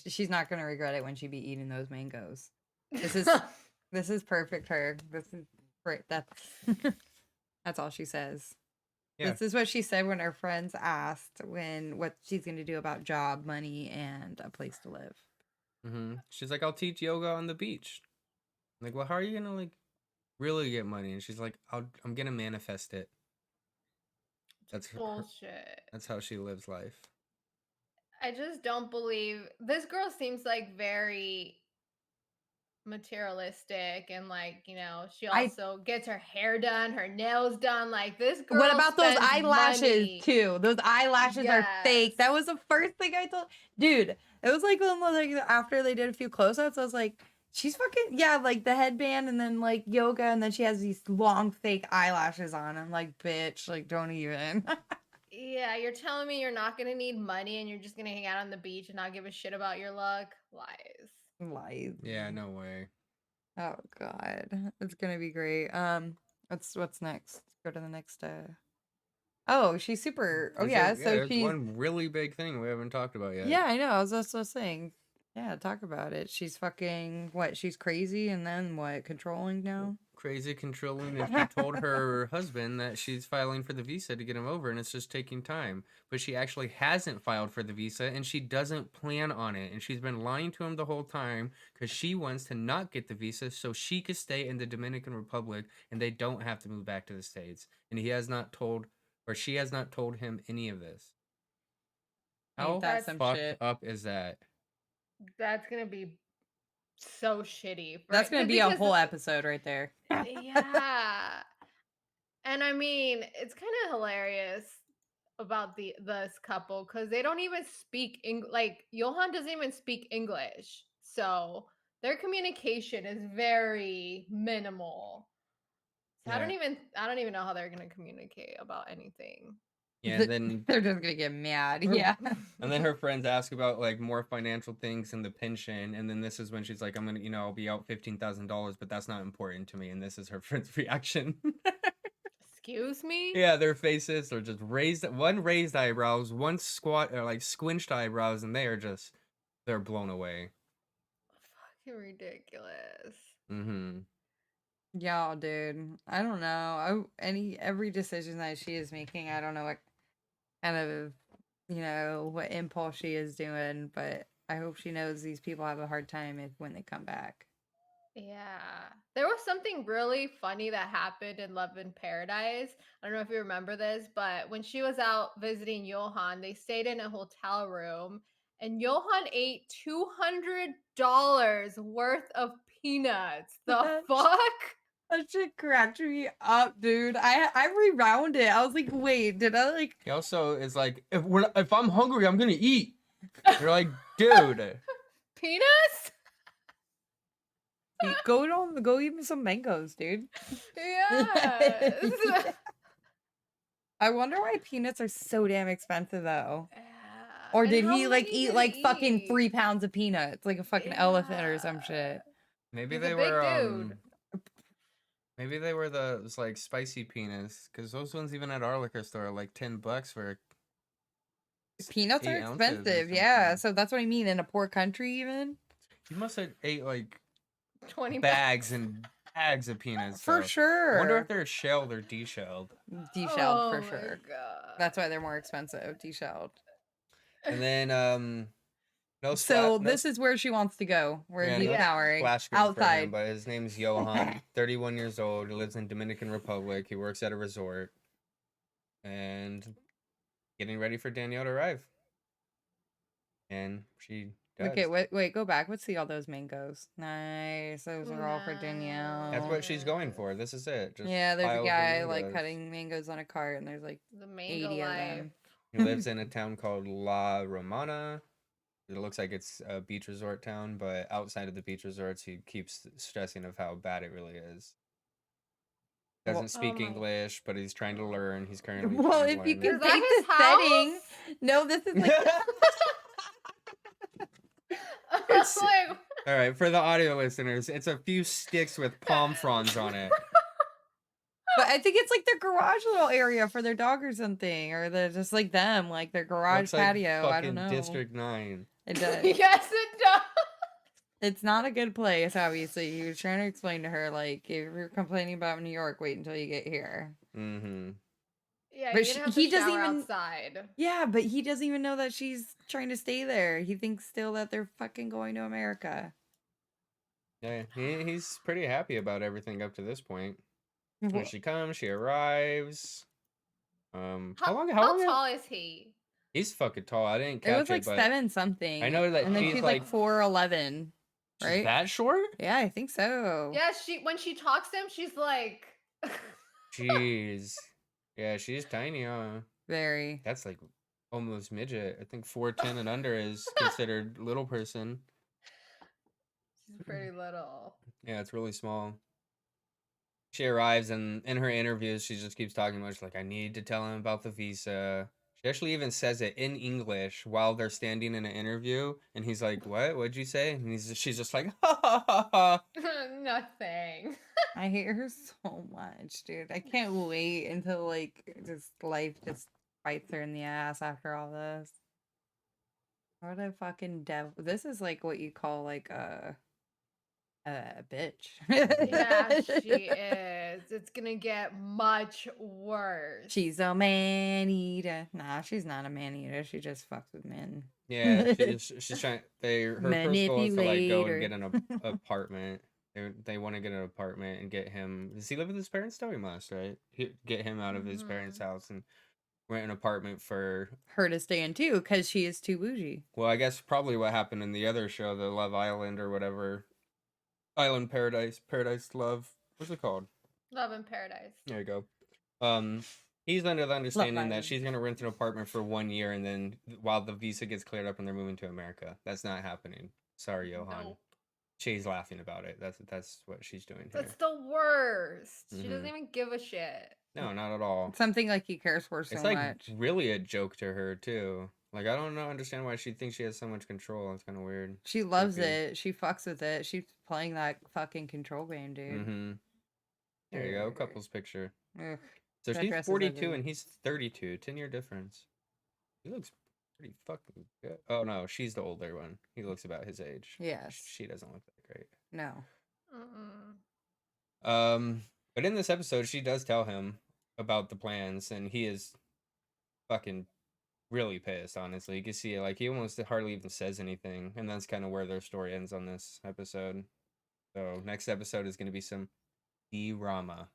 she's not gonna regret it when she be eating those mangoes. This is perfect. This is great. That's all she says. Yeah. This is what she said when her friends asked what she's gonna do about job, money, and a place to live. Mm-hmm. She's like, I'll teach yoga on the beach. I'm like, well, how are you gonna like really get money? And she's like, I'm gonna manifest it. That's Bullshit. That's how she lives life. I just don't believe this girl seems like very materialistic and like, she also gets her hair done, her nails done. Like this girl. What about those spends eyelashes money. too? Those eyelashes are fake. Yes. That was the first thing I told. Dude, it was like after they did a few close-ups, I was like, she's fucking like the headband and then like yoga and then she has these long fake eyelashes on. I'm like, bitch, like don't even. Yeah, you're telling me you're not gonna need money and you're just gonna hang out on the beach and not give a shit about your luck? Lies. Lies. Yeah, no way. Oh god, it's gonna be great. What's next? Go to the next. Oh, she's super. Oh yeah, so there's she's. one really big thing we haven't talked about yet. Yeah, I know. I was also saying. Yeah, talk about it. She's fucking what? She's crazy, and then what? Controlling now. Crazy, controlling, and she told her husband that she's filing for the visa to get him over, and it's just taking time. But she actually hasn't filed for the visa, and she doesn't plan on it. And she's been lying to him the whole time because she wants to not get the visa so she could stay in the Dominican Republic, and they don't have to move back to the States. And he has not told, or she has not told him any of this. How Ain't that some fucked shit? up is that? That's gonna be so shitty. That's gonna be a because- whole episode right there. Yeah. And I mean, it's kind of hilarious about this couple because they don't even speak English. Like Johan doesn't even speak English, so their communication is very minimal. I don't Yeah. even know how they're gonna communicate about anything. Yeah, and then They're just gonna get mad. Her- Yeah. and then her friends ask about like more financial things and the pension, and then this is when she's like, "I'm gonna, I'll be out $15,000, but that's not important to me." And this is her friend's reaction. Excuse me? Yeah, their faces are just raised eyebrows, one squat or like squinched eyebrows, and they're blown away. Fucking ridiculous. Mm-hmm. Yeah, dude. I don't know. Every decision that she is making, I don't know what kind of what impulse she is doing, but I hope she knows these people have a hard time when they come back. Yeah. There was something really funny that happened in Love in Paradise. I don't know if you remember this, but when she was out visiting Johan, they stayed in a hotel room and Johan ate $200 worth of peanuts. The fuck? That shit cracked me up, dude. I rewound it. I was like, wait, did I like? He also is like, if I'm hungry, I'm gonna eat. You're like, dude. Peanuts? Go eat me some mangoes, dude. Yes. I wonder why peanuts are so damn expensive though. Yeah. Or And did how he like many eat did like he fucking eat? 3 pounds of peanuts, like a fucking elephant or some shit? Maybe He's they a big were dude. maybe they were those like spicy peanuts, because those ones even at our liquor store are like $10 for Peanuts are 8 ounces or expensive, yeah. something. So that's what I mean. In a poor country, even You must have ate like 20 bags and bags of peanuts. for though. sure. I wonder if they're shelled or deshelled. Deshelled for Oh my sure. God. That's why they're more expensive. Deshelled. And then no So no this is where she wants to go. Where yeah, he's no showering splash screen for him, outside. but his name's Johan, 31 years old. He lives in Dominican Republic. He works at a resort, and getting ready for Danielle to arrive. And she does. Okay, wait, go back. Let's see all those mangoes. Nice. Those are all for Danielle. That's what she's going for. This is it. Just Yeah, there's a piles of guy like mangoes. cutting mangoes on a cart, and there's like The mango 80 of life. them. He lives in a town called La Romana. It looks like it's a beach resort town, but outside of the beach resorts, he keeps stressing of how bad it really is. Doesn't Well- speak Oh my- English, but he's trying to learn. He's currently Well, trying if to you learn. can Is that paint his the house? setting. No, this is like It's- Like, All right, for the audio listeners, it's a few sticks with palm fronds on it. but I think it's like their garage little area for their dog or something, or they're just like them, like their garage Looks like patio. I don't fucking know. District 9. It does. yes, it does. It's not a good place, obviously. He was trying to explain to her, like, if you're complaining about New York, wait until you get here. Mm-hmm. Yeah, But you're gonna have he to doesn't shower even- outside. Yeah, but he doesn't even know that she's trying to stay there. He thinks still that they're fucking going to America. Yeah, he's pretty happy about everything up to this point. When Well, she comes, she arrives. How, How long? how tall is he? He's fucking tall. I didn't catch it was like but 7 something. I know that and then she's she's like- like 4'11", she's right? that short? Yeah, I think so. Yeah, when she talks to him, she's like Jeez. Yeah, she's tiny, huh? Very. That's like almost midget. I think 4'10" and under is considered little person. she's pretty little. Yeah, it's really small. She arrives, and in her interviews, she just keeps talking much like, I need to tell him about the visa. She actually even says it in English while they're standing in an interview, and he's like, what? What'd you say? And she's just like, ha ha ha ha. Nothing. I hate her so much, dude. I can't wait until like just life just bites her in the ass after all this. What a fucking devil. This is like what you call like a bitch. Yeah, she is. It's gonna get much worse. She's a man eater. Nah, she's not a man eater. She just fucks with men. Yeah, she's trying. Her first goal is to like go and Manipulator. get an apartment. They want to get an apartment and get him. Does he live with his parents? No, he must, right? Get him out of his parents' house and rent an apartment for. Her to stay in too, because she is too bougie. Well, I guess probably what happened in the other show, the Love Island or whatever, Island Paradise, Paradise Love. What's it called? Love in Paradise. There you go. He's under the understanding that Island. she's gonna rent an apartment for 1 year, and then while the visa gets cleared up and they're moving to America, that's not happening. Sorry, Johan. Nope. She's laughing about it. That's what she's doing here. That's the worst. She doesn't Mhm. even give a shit. No, not at all. Something like he cares for so It's like much. really a joke to her too. Like I don't know, understand why she thinks she has so much control. It's kind of weird. She loves Creepy. it. She fucks with it. She's playing that fucking control game, dude. Mm-hmm. There you go, couple's picture. Ugh, So that she's dress is 42 ugly. and he's 32. 10-year difference. He looks pretty fucking good. Oh no, she's the older one. He looks about his age. Yes. She doesn't look that great. No. But in this episode, she does tell him about the plans, and he is fucking really pissed. Honestly, you can see it. Like he almost hardly even says anything, and that's kind of where their story ends on this episode. So next episode is going to be some drama.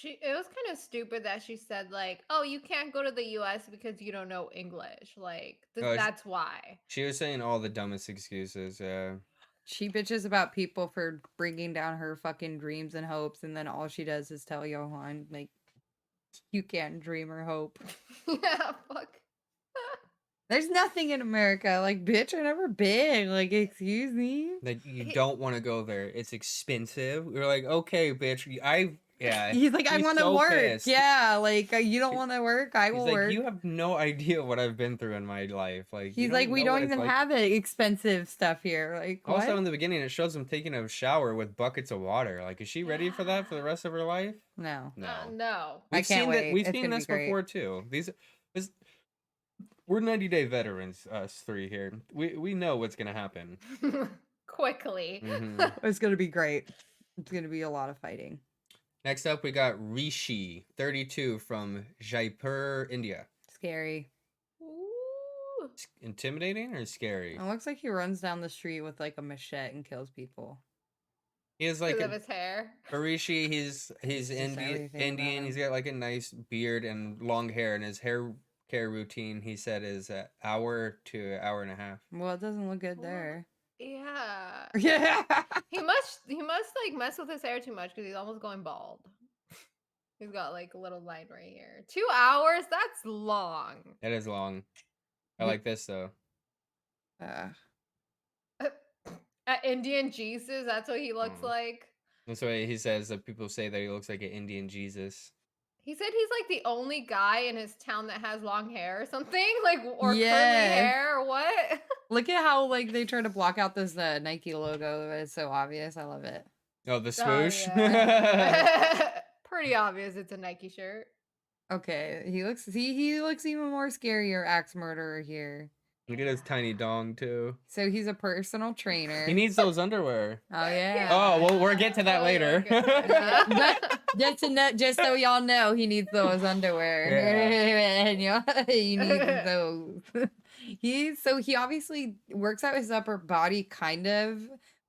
It was kind of stupid that she said like, "Oh, you can't go to the US because you don't know English." Like Oh, that's why. She was saying all the dumbest excuses. Yeah. She bitches about people for bringing down her fucking dreams and hopes, and then all she does is tell Johan, like, you can't dream or hope. Yeah, fuck. There's nothing in America. Like, bitch, I never been. Like, excuse me. That you don't want to go there. It's expensive. We're like, okay, bitch. Yeah. He's like, I He's want to so work. pissed. Yeah, like, you don't want to work. I He's will like, work. you have no idea what I've been through in my life. Like, you He's like, we know don't what it's even like. have it expensive stuff here. Like, what? Also, in the beginning, it shows him taking a shower with buckets of water. Like, is she ready for that for the rest of her life? No. No. No. I can't wait. We've It's seen gonna be this great. before too. We're 90-day veterans, us three here. We know what's gonna happen. Quickly. Mhm. It's gonna be great. It's gonna be a lot of fighting. Next up, we got Rishi, 32, from Jaipur, India. Scary. Ooh. Intimidating or scary? It looks like he runs down the street with like a machete and kills people. He has like Because of his hair. Rishi. He's Just Indian. everything about Indian. He's him. got like a nice beard and long hair, and his hair care routine, he said, is an hour to hour and a half. Well, it doesn't look good there. Yeah. Yeah. He must like mess with his hair too much because he's almost going bald. He's got like a little line right here. 2 hours? That's long. That is long. I Yeah. like this though. Indian Jesus, that's what he looks like. That's why he says that people say that he looks like an Indian Jesus. He said he's like the only guy in his town that has long hair or something, like or curly Yeah. hair or what? Look at how like they try to block out this Nike logo. It's so obvious. I love it. Oh, the Oh, swoosh. yeah. Pretty obvious it's a Nike shirt. Okay, he looks even more scarier axe murderer here. Look at his tiny dong too. So he's a personal trainer. He needs those underwear. Oh yeah. Oh, well, we'll get to that Oh, later. yeah, But just so y'all know, he needs those underwear. And he needs those. He obviously works out his upper body kind of,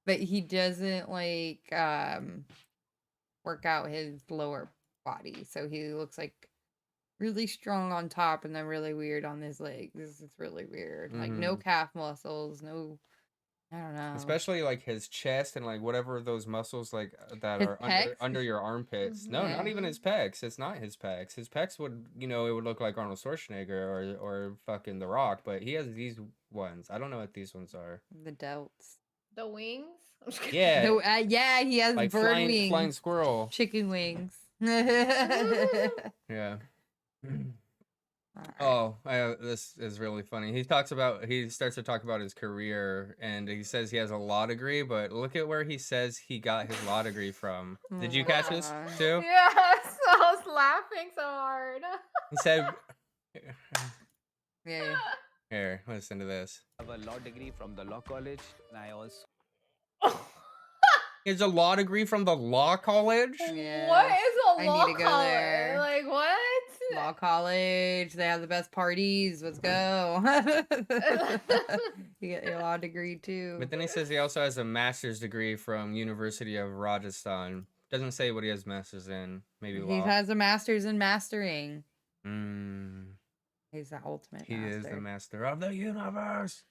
but he doesn't like work out his lower body. So he looks like really strong on top and then really weird on his legs. It's really weird. Like no calf muscles, no, I don't know. Especially like his chest and like whatever those muscles like that His are pecs? under your armpits. No, not even his pecs. It's not his pecs. His pecs would, it would look like Arnold Schwarzenegger or fucking The Rock, but he has these ones. I don't know what these ones are. The delts. The wings? I'm just kidding. Yeah, No, yeah, he has like bird flying wings. squirrel. Chicken wings. Yeah. Alright. Oh, this is really funny. He starts to talk about his career, and he says he has a law degree, but look at where he says he got his law degree from. Did you catch this too? Yes, I was laughing so hard. He said, Yeah. here, listen to this. I have a law degree from the law college, and I also He has a law degree from the law college? Yeah. What is a I law need to go college? there. Like what? Law college. They have the best parties. Let's go. You get your law degree too. But then he says he also has a master's degree from University of Rajasthan. Doesn't say what he has master's in. Maybe He law. has a master's in mastering. Mm, He's the ultimate he master. is the master of the universe.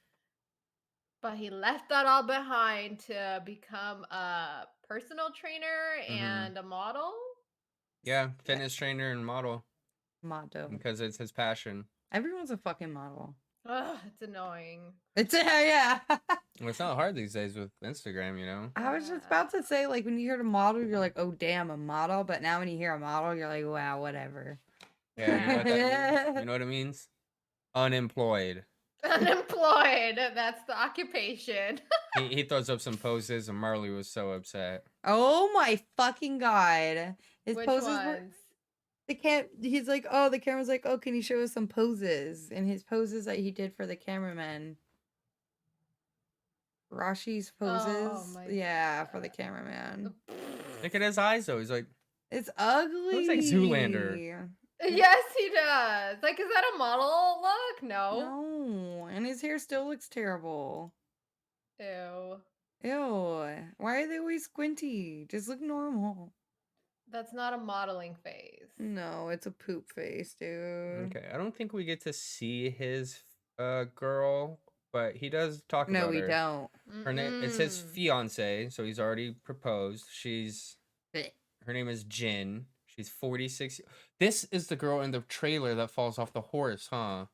But he left that all behind to become a personal trainer and a model. Yeah, fitness trainer and model Motto. because it's his passion. Everyone's a fucking model. Ugh, it's annoying. It's yeah. Well, it's not hard these days with Instagram, you know. I was just about to say, like, when you hear a model, you're like, oh damn, a model. But now when you hear a model, you're like, wow, whatever. Yeah, you know what that means? You know what it means? Unemployed. Unemployed. That's the occupation. He throws up some poses, and Marley was so upset. Oh my fucking god. His Which poses were ones? he's like, oh, the camera's like, oh, can you show us some poses? And his poses that he did for the cameraman. Rashi's poses. my Yeah, for the cameraman. Look at his eyes, though. He's like, It's ugly. looks like Zoolander. Yes, he does. Like, is that a model look? No. No, and his hair still looks terrible. Ew. Ew. Why are they always squinty? Just look normal. That's not a modeling face. No, it's a poop face, dude. okay, I don't think we get to see his girl, but he does talk No, about we her. don't. Her name, it's his Mm-mm. fiance, so he's already proposed. Blech. Her name is Jin. She's 46. This is the girl in the trailer that falls off the horse, huh?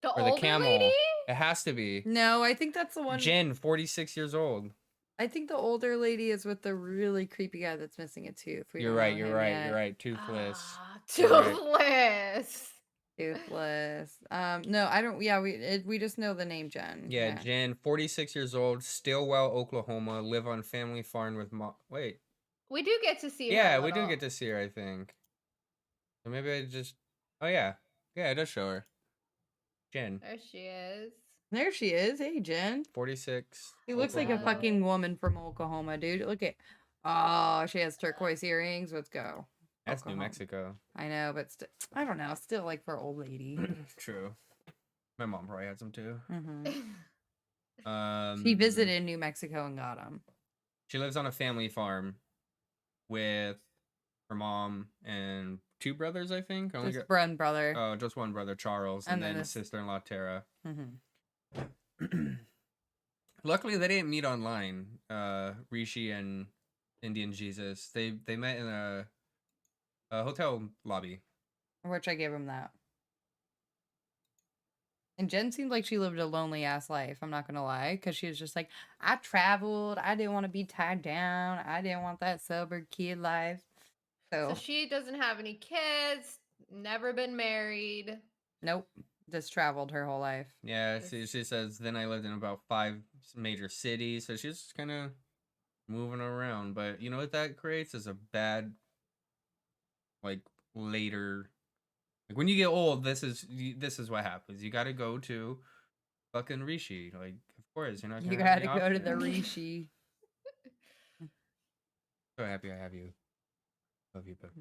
The Or the older camel. lady? It has to be. No, I think that's the one. Jin, 46 years old. I think the older lady is with the really creepy guy that's missing a tooth. We You're don't right, know you're him right, yet. you're right. Toothless. Ah, You're right. toothless. Toothless. No, I don't. Yeah, we just know the name Jen. Yeah, Jen, 46 years old, Stillwell, Oklahoma, live on family farm with wait. We do get to see her. Yeah, a we do little. get to see her, I think. So maybe I just. Oh, yeah. Yeah, it does show her. Jen, There she is. There she is. Hey, Jen. 46. She looks like a Oklahoma. fucking woman from Oklahoma, dude. Look at. Oh, she has turquoise earrings. Let's go. That's New Oklahoma. Mexico. I know, but I don't know. Still, like for old lady. True. My mom probably had some too. She visited New Mexico and got them. She lives on a family farm with her mom and two brothers, I think. Just one brother. Oh, just one brother, Charles, and then his sister-in-law Tara. Mm-hmm. Luckily, they didn't meet online. Rishi and Indian Jesus. They met in a hotel lobby. Which I give him that. And Jen seemed like she lived a lonely ass life. I'm not gonna lie, because she was just like, I traveled. I didn't want to be tied down. I didn't want that sober kid life. So she doesn't have any kids. Never been married. Nope. Just traveled her whole life. Yeah, she says, then I lived in about 5 major cities. So she's just kind of moving around. But you know what that creates is a bad, like, later. Like, when you get old, this is what happens. You got to go to fucking Rishi. Like, of course, you're not going You to got to go to the Rishi. So happy I have you. Love you, but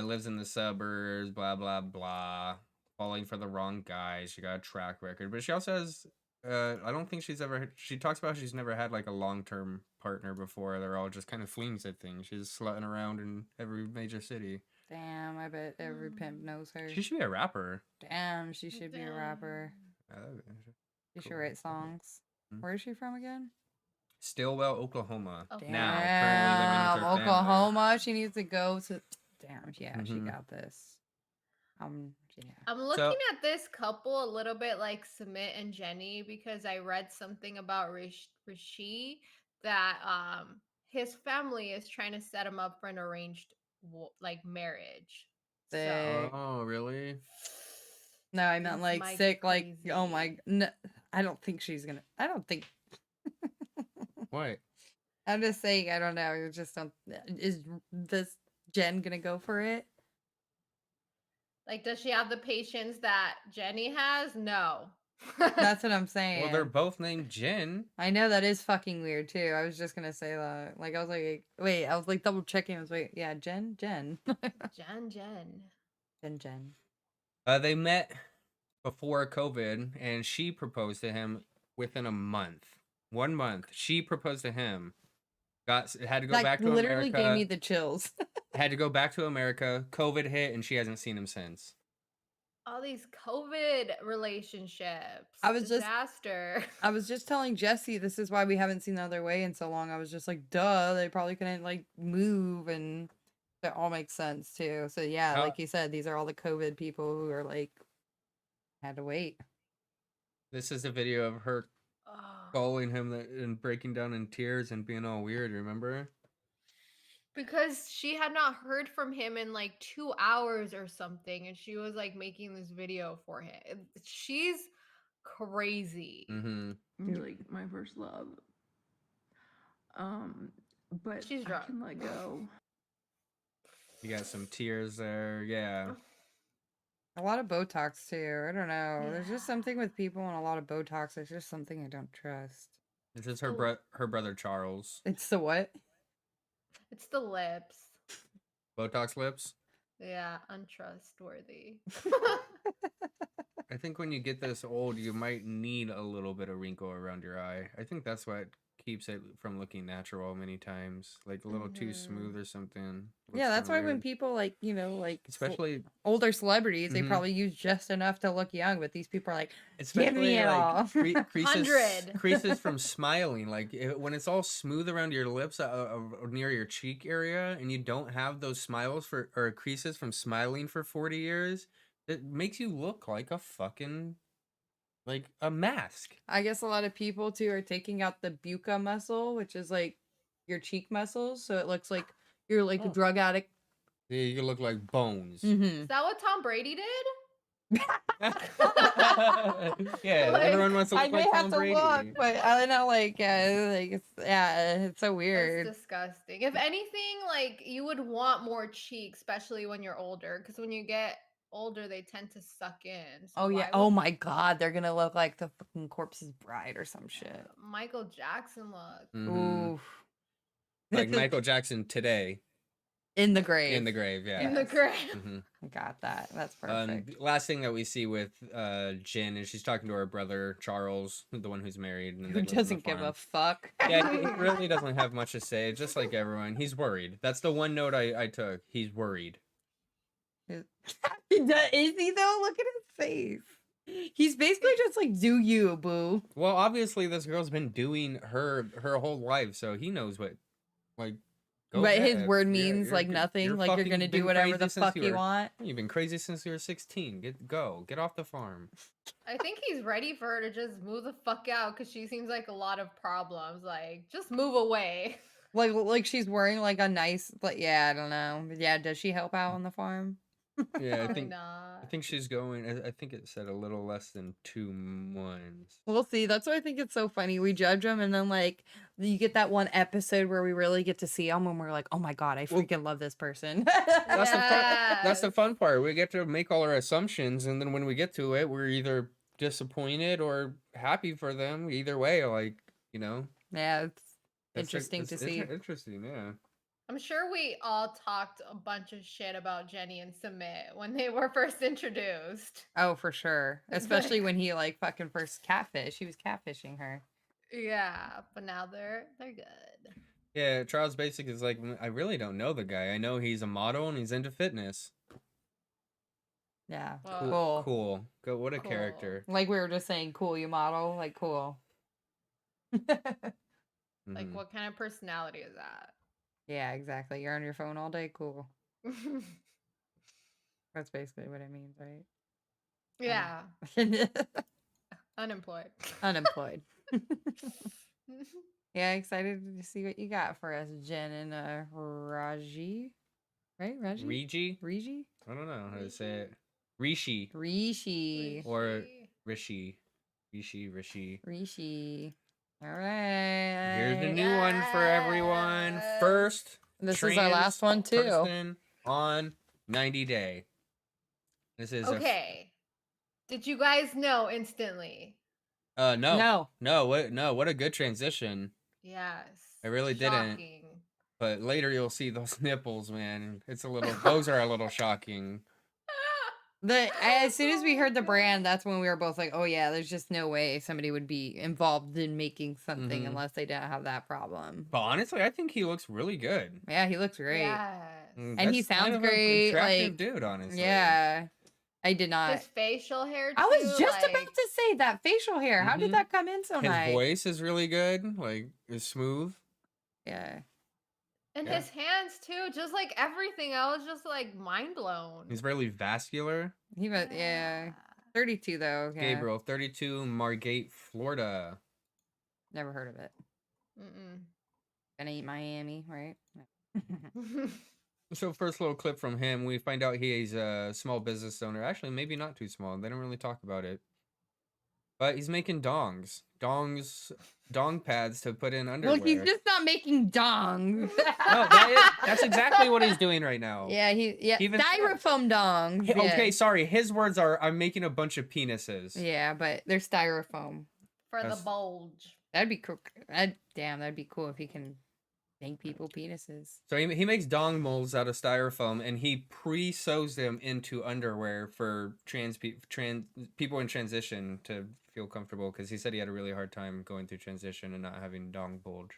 lives in the suburbs, blah blah blah. Falling for the wrong guy. She got a track record, but she also has. I don't think she's ever. She talks about she's never had like a long-term partner before. They're all just kind of flings at things. She's slutting around in every major city. Damn, I bet every pimp knows her. She should be a rapper. Damn, she should be a rapper. She should write songs. Where is she from again? Stillwell, Oklahoma. Okay. Now, currently living with her family. Oklahoma. She needs to go to. Damn, yeah, she got this. Yeah. I'm looking at this couple a little bit like Sumit and Jenny because I read something about Rishi that his family is trying to set him up for an arranged like marriage. Sick. Oh, really? No, I meant like sick, like, oh my, crazy. no, I don't think she's gonna, I don't think, What? I'm just saying, I don't know, you just don't, is this Jen gonna go for it? Like, does she have the patience that Jenny has? No. That's what I'm saying. Well, they're both named Jen. I know that is fucking weird too. I was just gonna say that. Like, I was like, wait, I was like double checking. I was like, yeah, Jen. Jen. They met before COVID, and she proposed to him within a month. 1 month. She proposed to him. Had to go back to America. Literally gave me the chills. Had to go back to America. COVID hit, and she hasn't seen him since. All these COVID relationships. I was just telling Jesse, this is why we haven't seen the other way in so long. I was just like, duh, they probably couldn't like move, and that all makes sense too. So yeah, like you said, these are all the COVID people who are like Had to wait. This is a video of her Oh. calling him and breaking down in tears and being all weird, remember? Because she had not heard from him in like 2 hours or something, and she was like making this video for him. She's crazy. Mm-hmm. You're like my first love. But She's I drunk. can let go. You got some tears there, yeah. A lot of Botox too. I don't know. There's just Yeah. something with people and a lot of Botox. It's just something I don't trust. This is her her brother Charles. It's the what? It's the lips. Botox lips. Yeah, untrustworthy. I think when you get this old, you might need a little bit of wrinkle around your eye. I think that's what keeps it from looking natural many times. Like a little too smooth or something. Yeah, that's why kinda when weird. people like, you know, like Especially older celebrities, they Mhm. probably use just enough to look young, but these people are like, give especially me it all. like creases 100. creases from smiling. Like when it's all smooth around your lips near your cheek area, and you don't have those smiles or creases from smiling for 40 years, it makes you look like a fucking like a mask. I guess a lot of people too are taking out the bucca muscle, which is like your cheek muscles, so it looks like you're like a drug addict. Yeah, you look like bones. Mm-hmm. Is that what Tom Brady did? Yeah, Like, everyone wants to I look may like have Tom to Brady. look, but I don't know, like it's so weird. That's disgusting. If anything, like you would want more cheeks, especially when you're older, because when you get older, they tend to suck in. So Oh yeah. why Oh would my God, they're gonna look like the fucking corpse's bride or some shit. Michael Jackson look? Mhm. Ooh. Like Michael Jackson today In the grave. in the grave. Yeah. In the grave. Mhm. Got that. That's perfect. Last thing that we see with Jen is she's talking to her brother Charles, the one who's married and Who they live on the doesn't give a farm. fuck? Yeah, he really doesn't have much to say. Just like everyone, he's worried. That's the one note I took. He's worried. Is he though? Look at his face. He's basically just like, do you, boo? Well, obviously this girl's been doing her whole life, so he knows what like. Go But his ahead. word You're- means you're- like nothing. you're Like you're fucking gonna do been whatever crazy the since fuck you were- want. You've been crazy since you were 16. Get off the farm. I think he's ready for her to just move the fuck out because she seems like a lot of problems. Like, just move away. Like she's wearing like a nice, like yeah, I don't know. But yeah, does she help out on the farm? Yeah, I Probably think not. I think she's going. I think it said a little less than 2 months. We'll see. That's why I think it's so funny. We judge them, and then like you get that one episode where we really get to see them, and we're like, oh my God, I Well- freaking love this person. That's the Yes. fun part. We get to make all our assumptions, and then when we get to it, we're either disappointed or happy for them. Either way, like you know, Yeah, it's that's interesting to see. Interesting, yeah. I'm sure we all talked a bunch of shit about Jenny and Submit when they were first introduced. Oh, for sure. Especially when he like fucking first catfish. He was catfishing her. Yeah, but now they're good. Yeah, Charles Basic is like, I really don't know the guy. I know he's a model and he's into fitness. Yeah. Well, Cool. Go, what a Cool. character. Like we were just saying, cool, you model. Like cool. Like, Mhm. what kind of personality is that? Yeah, exactly. You're on your phone all day. Cool. That's basically what it means, right? Yeah, unemployed. Unemployed. Yeah, excited to see what you got for us, Jen and Raji. Right? Raji? Rigi? Rigi? I don't know how to say it. Rishi. Rishi. Or Rishi. Rishi. Rishi. All right. Here's the new one for everyone. Yes. First, This is our last one, too. person on 90 Day. This is Okay. Did you guys know instantly? No. What a good transition. Yes. I really didn't. Shocking. But later you'll see those nipples, man. Those are a little shocking. As soon as we heard the brand, that's when we were both like, oh yeah, there's just no way somebody would be involved in making something Mhm. unless they didn't have that problem. But honestly, I think he looks really good. Yeah, he looks great. Yes. And he That's kind sounds of a great, attractive like, dude, honestly. Yeah. I did not. His facial hair. I was too, just like, about to say that facial hair. How Mhm. did that come in so His nice? voice is really good. Like, it's smooth. Yeah. And Yeah. his hands too, just like everything. I was just like mind blown. He's really vascular. He was, yeah. 32 though. Yeah. Gabriel, 32, Margate, Florida. Never heard of it. Mm-mm. Gonna eat Miami, right? So first little clip from him, we find out he's a small business owner. Actually, maybe not too small. They don't really talk about it. But he's making dongs. Dong pads to put in underwear. Well, he's just not making dongs. No, that's exactly what he's doing right now. Yeah, Even- styrofoam dongs. Okay, yeah. sorry. His words are, I'm making a bunch of penises. Yeah, but they're styrofoam. For That's- the bulge. That'd be cool. That'd be cool if he can make people penises. So he makes dong molds out of styrofoam, and he pre-sews them into underwear for people in transition to feel comfortable, because he said he had a really hard time going through transition and not having dong bulge.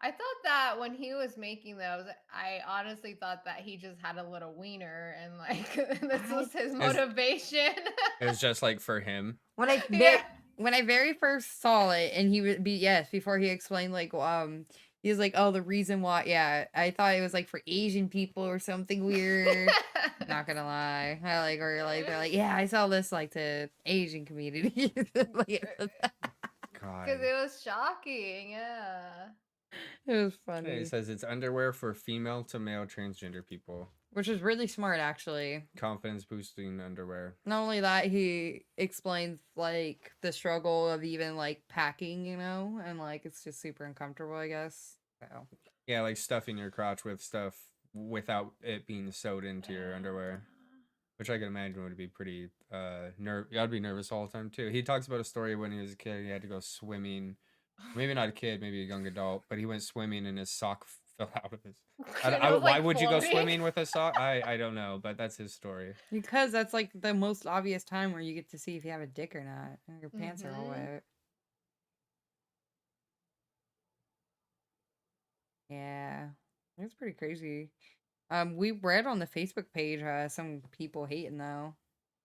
I thought that when he was making those, I honestly thought that he just had a little wiener and like this was his motivation. It was just like for him. When I Yeah. when I very first saw it, and he would be before he explained like he was like, oh, the reason why, I thought it was like for Asian people or something weird. Not gonna lie, I like, or like they're like, I saw this like to Asian community. Like, God. Because it was shocking, yeah. it was Yeah, funny, he says it's underwear for female to male transgender people. which is really smart actually. Confidence boosting underwear. Not only that, he explains like the struggle of even like packing, and like it's just super uncomfortable, I guess. So Yeah, like stuffing your crotch with stuff without it being sewed into your underwear. Which I can imagine would be pretty I'd be nervous all the time too. He talks about a story when he was a kid, he had to go swimming. Maybe not a kid, maybe a young adult, but he went swimming and his sock fell out of his. Why would you go swimming with a sock? I don't know, but that's his story. because that's like the most obvious time where you get to see if you have a dick or not. And your pants are all Mhm. wet. Yeah, it's pretty crazy. We read on the Facebook page some people hating though.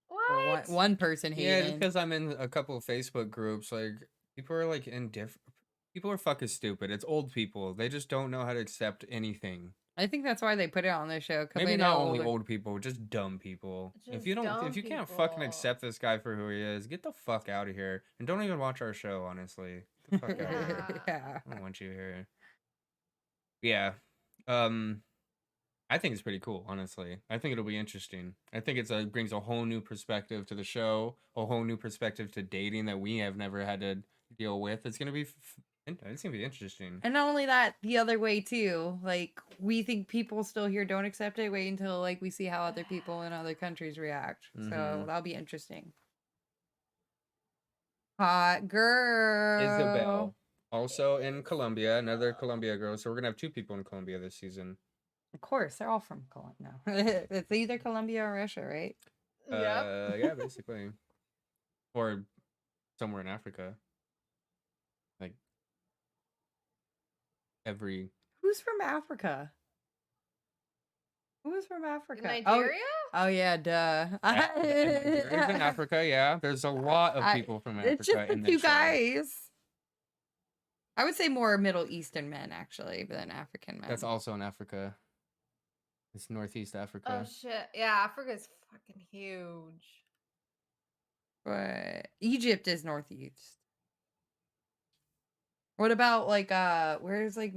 Or What? one person Yeah, hating. because I'm in a couple of Facebook groups, like people are like indifferent. People are fucking stupid. It's old people. They just don't know how to accept anything. I think that's why they put it on their show. 'Cause Maybe they not know only older- old people, just dumb people. Just If you can't fucking accept this guy for who he is, get the fuck out of here. And don't even watch our show, honestly. Get the fuck out of here. Yeah. I don't want you here. Yeah. I think it's pretty cool, honestly. I think it'll be interesting. I think it brings a whole new perspective to the show, a whole new perspective to dating that we have never had to deal with. It's gonna be it's gonna be interesting. And not only that, the other way too. Like we think people still here don't accept it. Wait until like we see how other people in other countries react. So Mhm. that'll be interesting. Hot girl. Isabel, also in Colombia, another Colombia girl. So we're gonna have two people in Colombia this season. Of course, they're all from Colombia. No. It's either Colombia or Russia, right? Yep. Yeah, basically, or somewhere in Africa. Like every Who's from Africa? Who is from Africa? Nigeria? Oh yeah, duh. There's in Africa, yeah. There's a lot of people from Africa. It's just the in two this show. guys. I would say more Middle Eastern men actually than African men. That's also in Africa. It's Northeast Africa. Oh shit. Yeah, Africa's fucking huge. But Egypt is northeast. What about like where's like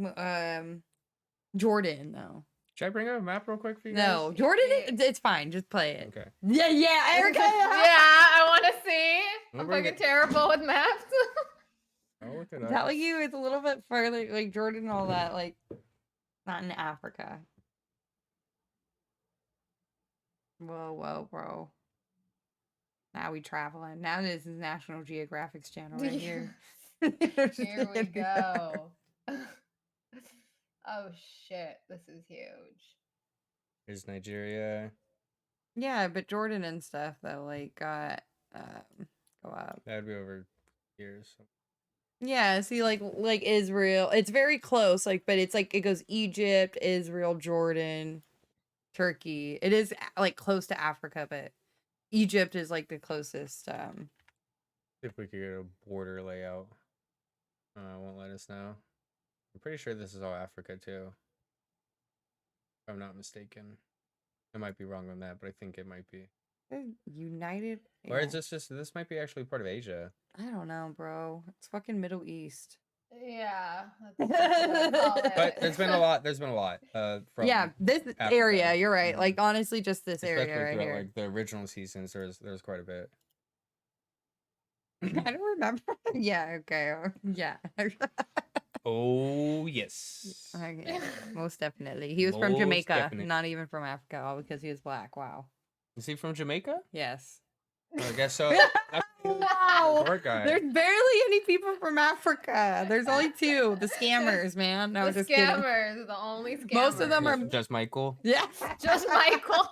Jordan though? Should I bring up a map real quick for you No, guys? Jordan it's fine, just play it. Okay. Yeah, Erica. Yeah, I want to see. We'll I'm bring fucking it- terrible with maps. I'll look it I'm up. telling you, it's a little bit further, like Jordan and all that, like not in Africa. Whoa, bro. Now we traveling. Now this is National Geographic's channel right here. Here we go. Oh shit, this is huge. Here's Nigeria. Yeah, but Jordan and stuff though, like got go up. That'd be over here. So. Yeah, see like Israel. It's very close, like, but it's like it goes Egypt, Israel, Jordan, Turkey. It is like close to Africa, but Egypt is like the closest. See if we could get a border layout. Won't let us know. I'm pretty sure this is all Africa too. If I'm not mistaken. I might be wrong on that, but I think it might be. United. Or is Yeah. this might be actually part of Asia. I don't know, bro. It's fucking Middle East. Yeah, that's what I call But it. there's been a lot. There's been a lot. From Yeah, this Africa. area. You're right. Mhm. Like honestly, just this area Especially right throughout here. like the original seasons, there's quite a bit. I don't remember. Yeah. Okay. Yeah. Oh yes. Okay, most definitely. He was from Most Jamaica, definite. not even from Africa, all because he was black. Wow. Is he from Jamaica? Yes. I guess so. Wow. Short guy. There's barely any people from Africa. There's only two. The scammers, man. No, The just kidding. scammers, the only scammers. Most of them are. Just Michael. Yeah. Just Michael.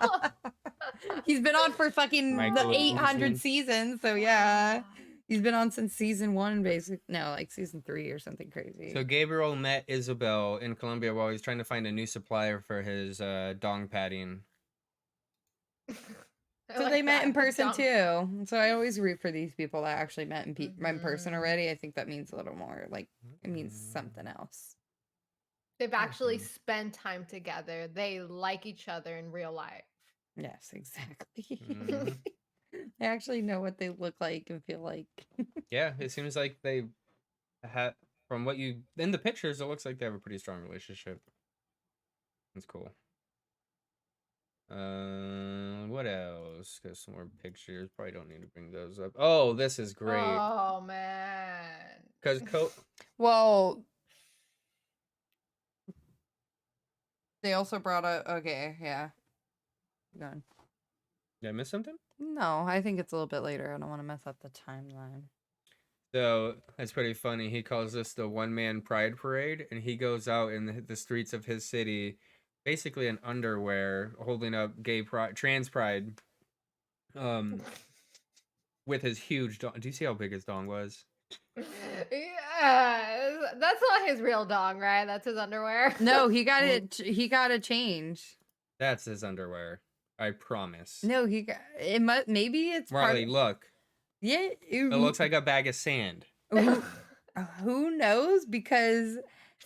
He's been on for fucking Michael the is 800 Usman. seasons. So yeah. He's been on since season 1, basically. No, like season 3 or something crazy. So Gabriel met Isabel in Colombia while he's trying to find a new supplier for his dong padding. So they met in person too. So I always root for these people that actually met in person already. I think that means a little more. Like it means something else. They've actually spent time together. They like each other in real life. Yes, exactly. Mhm. They actually know what they look like and feel like. Yeah, it seems like they had, from what you in the pictures, it looks like they have a pretty strong relationship. That's cool. What else? Got some more pictures. Probably don't need to bring those up. Oh, this is great. Oh man. Because Well, they also brought a. Okay, yeah. Gone. Did I miss something? No, I think it's a little bit later. I don't want to mess up the timeline. So that's pretty funny. He calls this the one-man pride parade, and he goes out in the streets of his city, basically in underwear, holding up gay pride, trans pride, with his huge dong. Do you see how big his dong was? Yeah, that's not his real dong, right? That's his underwear. No, he got it. He got a change. That's his underwear. I promise. No, he got it. Maybe it's Marley, look. Yeah, It looks like a bag of sand. Who knows? Because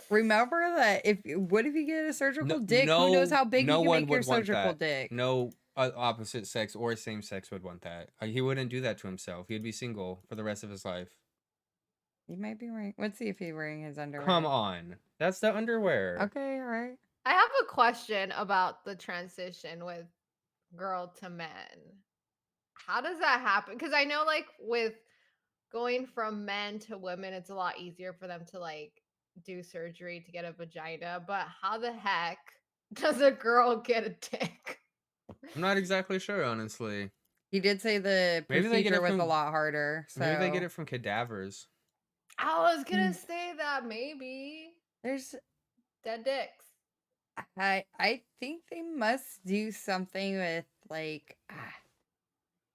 remember that what if you get a surgical dick? Who knows how big you can make your surgical dick? No opposite sex or same sex would want that. He wouldn't do that to himself. He'd be single for the rest of his life. You might be right. Let's see if he's wearing his underwear. Come on. That's the underwear. Okay, all right. I have a question about the transition with girl to men. How does that happen? Because I know like with going from men to women, it's a lot easier for them to like do surgery to get a vagina, but how the heck does a girl get a dick? I'm not exactly sure, honestly. He did say the procedure was a lot harder. So Maybe they get it from cadavers. I was gonna say that maybe there's dead dicks. I think they must do something with like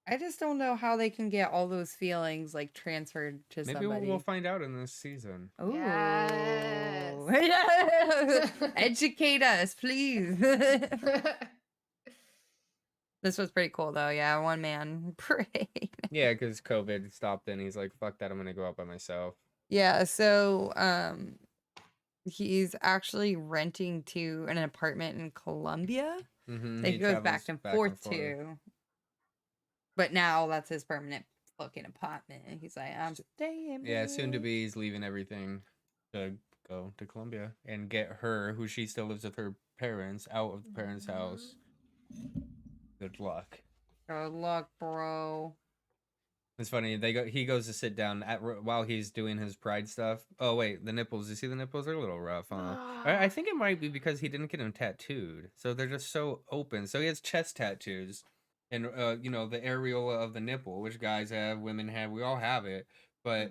I just don't know how they can get all those feelings like transferred to Maybe somebody. we'll find out in this season. Ooh. Yes. Educate us, please. This was pretty cool though. Yeah, one man parade. Yeah, because COVID stopped and he's like, fuck that, I'm gonna go out by myself. Yeah, so he's actually renting to an apartment in Colombia that he goes back and forth to. But now that's his permanent fucking apartment. He's like, I'm staying. Yeah, soon to be, he's leaving everything to go to Colombia and get her, who she still lives with her parents, out of the parents' house. Good luck. Good luck, bro. It's funny. He goes to sit down while he's doing his pride stuff. Oh wait, the nipples. You see the nipples are a little rough, huh? I think it might be because he didn't get them tattooed, so they're just so open. So he has chest tattoos, and you know, the areola of the nipple, which guys have, women have, we all have it. But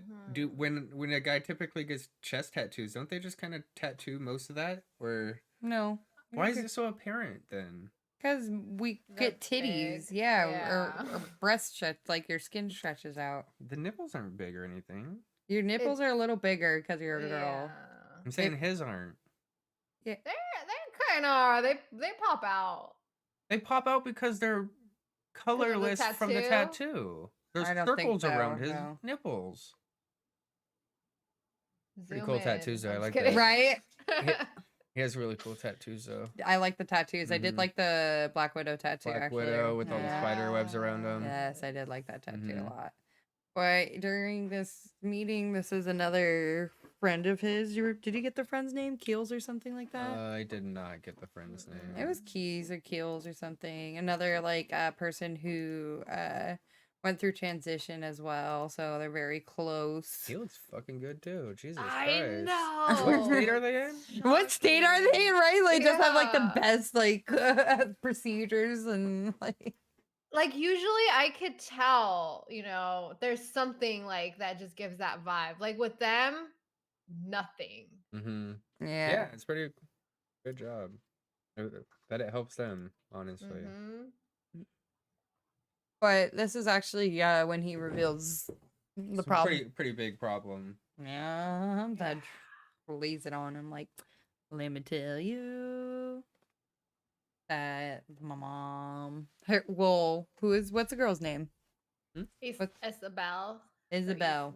when a guy typically gets chest tattoos, don't they just kind of tattoo most of that? Or no? Why is it so apparent then? Because we get titties, yeah. Or breast stretch, like your skin stretches out. The nipples aren't big or anything. Your nipples are a little bigger because you're a girl. I'm saying his aren't. Yeah, they kind of are. They pop out. They pop out because they're colorless from the tattoo. There's circles around his nipples. Pretty cool tattoos, though. I like that. Right? He has really cool tattoos though. I like the tattoos. I did Mhm. like the Black Widow tattoo, Black actually. Widow with all the spider webs around him. Yes, I did like that tattoo Mhm. a lot. But during this meeting, this is another friend of his. Did you get the friend's name? Keels or something like that? I did not get the friend's name. It was Keys or Keels or something. Another like person who went through transition as well, so they're very close. He looks fucking good too. Jesus I Christ. know. What state are they in? What state are they in, right? Like just have like the Yeah. best like procedures and Like usually I could tell, there's something like that just gives that vibe. Like with them, nothing. Mm-hmm. yeah. Yeah, it's pretty good job. That it helps them, honestly. Mhm. But this is actually when he reveals the It's a problem. pretty big problem. Yeah, that lays it on him like, let me tell you that my mom, what's the girl's name? What's- Isabel. Isabel.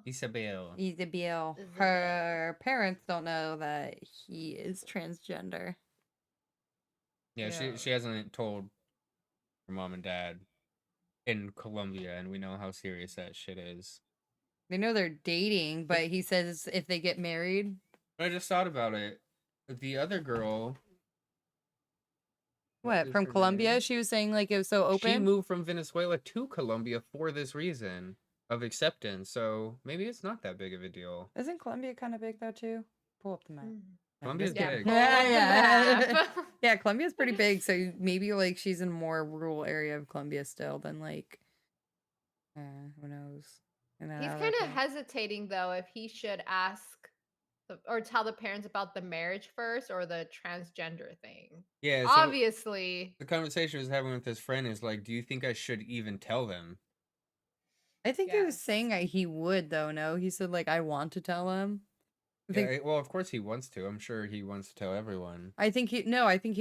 Isabel. Isabel. Her parents don't know that he is transgender. Yeah, she hasn't told her mom and dad in Colombia, and we know how serious that shit is. They know they're dating, but he says if they get married. I just thought about it. The other girl. What, is from her Colombia? name? She was saying like it was so open. She moved from Venezuela to Colombia for this reason of acceptance, so maybe it's not that big of a deal. Isn't Colombia kind of big though too? Pull up the map. Colombia's big. Yeah. Yeah, Colombia's pretty big, so maybe like she's in a more rural area of Colombia still than like who knows. And then He's I kind like of hesitating though if he should ask or tell the parents about the marriage first or the transgender thing. Yeah, so Obviously. the conversation I was having with his friend is like, do you think I should even tell them? I think he was saying he would though. No, he said like I want to tell him. Yeah, well, of course he wants to. I'm sure he wants to tell everyone. I think he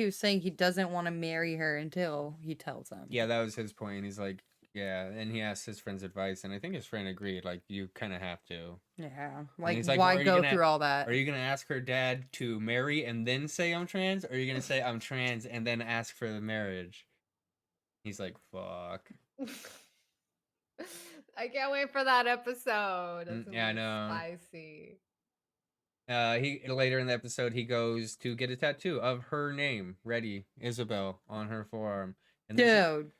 was saying he doesn't want to marry her until he tells them. Yeah, that was his point. He's like, yeah, and he asked his friend's advice, and I think his friend agreed. Like, you kind of have to. Yeah, And like he's why "Well, are you go gonna- through all that? Are you gonna ask her dad to marry and then say I'm trans, or are you gonna say I'm trans and then ask for the marriage? He's like, fuck. I can't wait for that episode. It's Yeah, I gonna be know. Spicy. He later in the episode he goes to get a tattoo of her name, ready, Isabel, on her forearm. And Dude,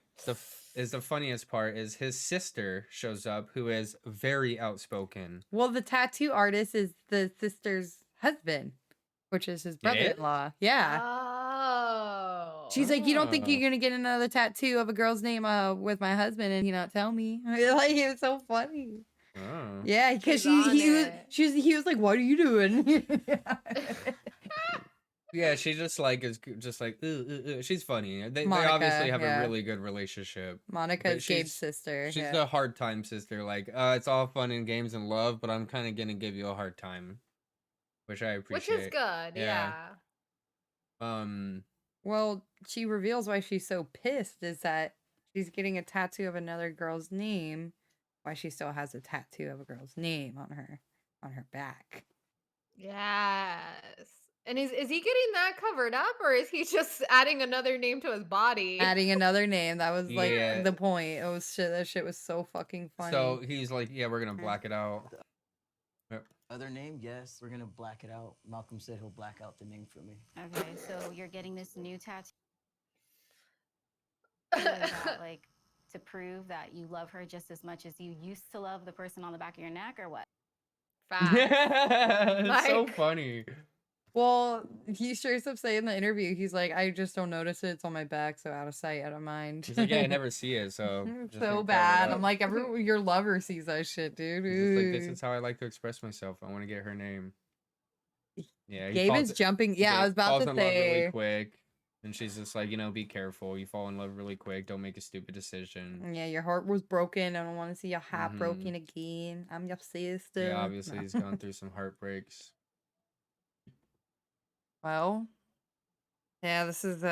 is the funniest part is his sister shows up, who is very outspoken. well, the tattoo artist is the sister's husband, which is his It is? brother-in-law. Yeah. Oh. She's like, you don't think Oh. you're gonna get another tattoo of a girl's name with my husband and you not tell me? Like it was so funny. Oh. Yeah, because She's on he was like, what are you doing? Yeah, she just like is just like she's funny. They Monica, obviously have yeah. a really good relationship. Monica's But Gabe's sister. She's yeah. the hard time sister. Like, it's all fun and games and love, but I'm kind of gonna give you a hard time, which I appreciate. Which is good, yeah. Well, she reveals why she's so pissed is that she's getting a tattoo of another girl's name, why she still has a tattoo of a girl's name on her back. Yes. And is he getting that covered up or is he just adding another name to his body? Adding another name, that was like Yeah. the point. It was shit. That shit was so fucking funny. So he's like, yeah, we're gonna black it out. Other name, yes. We're gonna black it out. Malcolm said he'll black out the name for me. Okay, so you're getting this new tattoo. Is that, like, to prove that you love her just as much as you used to love the person on the back of your neck, or what? It's so funny. Well, he straight up say in the interview, he's like, I just don't notice it. It's on my back, so out of sight, out of mind. He's like, yeah, I never see it, so just gonna so cover bad. it up. I'm like, your lover sees that shit, dude. He's just like, this Ooh. is how I like to express myself. I want to get her name. Yeah, he Gabe falls- is jumping. Yeah, I was about falls to in love really say. quick, and she's just like, be careful. You fall in love really quick. Don't make a stupid decision. Yeah, your heart was broken. I don't want to see your heart Mhm. broken again. I'm your sister. Yeah, obviously No. he's gone through some heartbreaks. Well, yeah, this is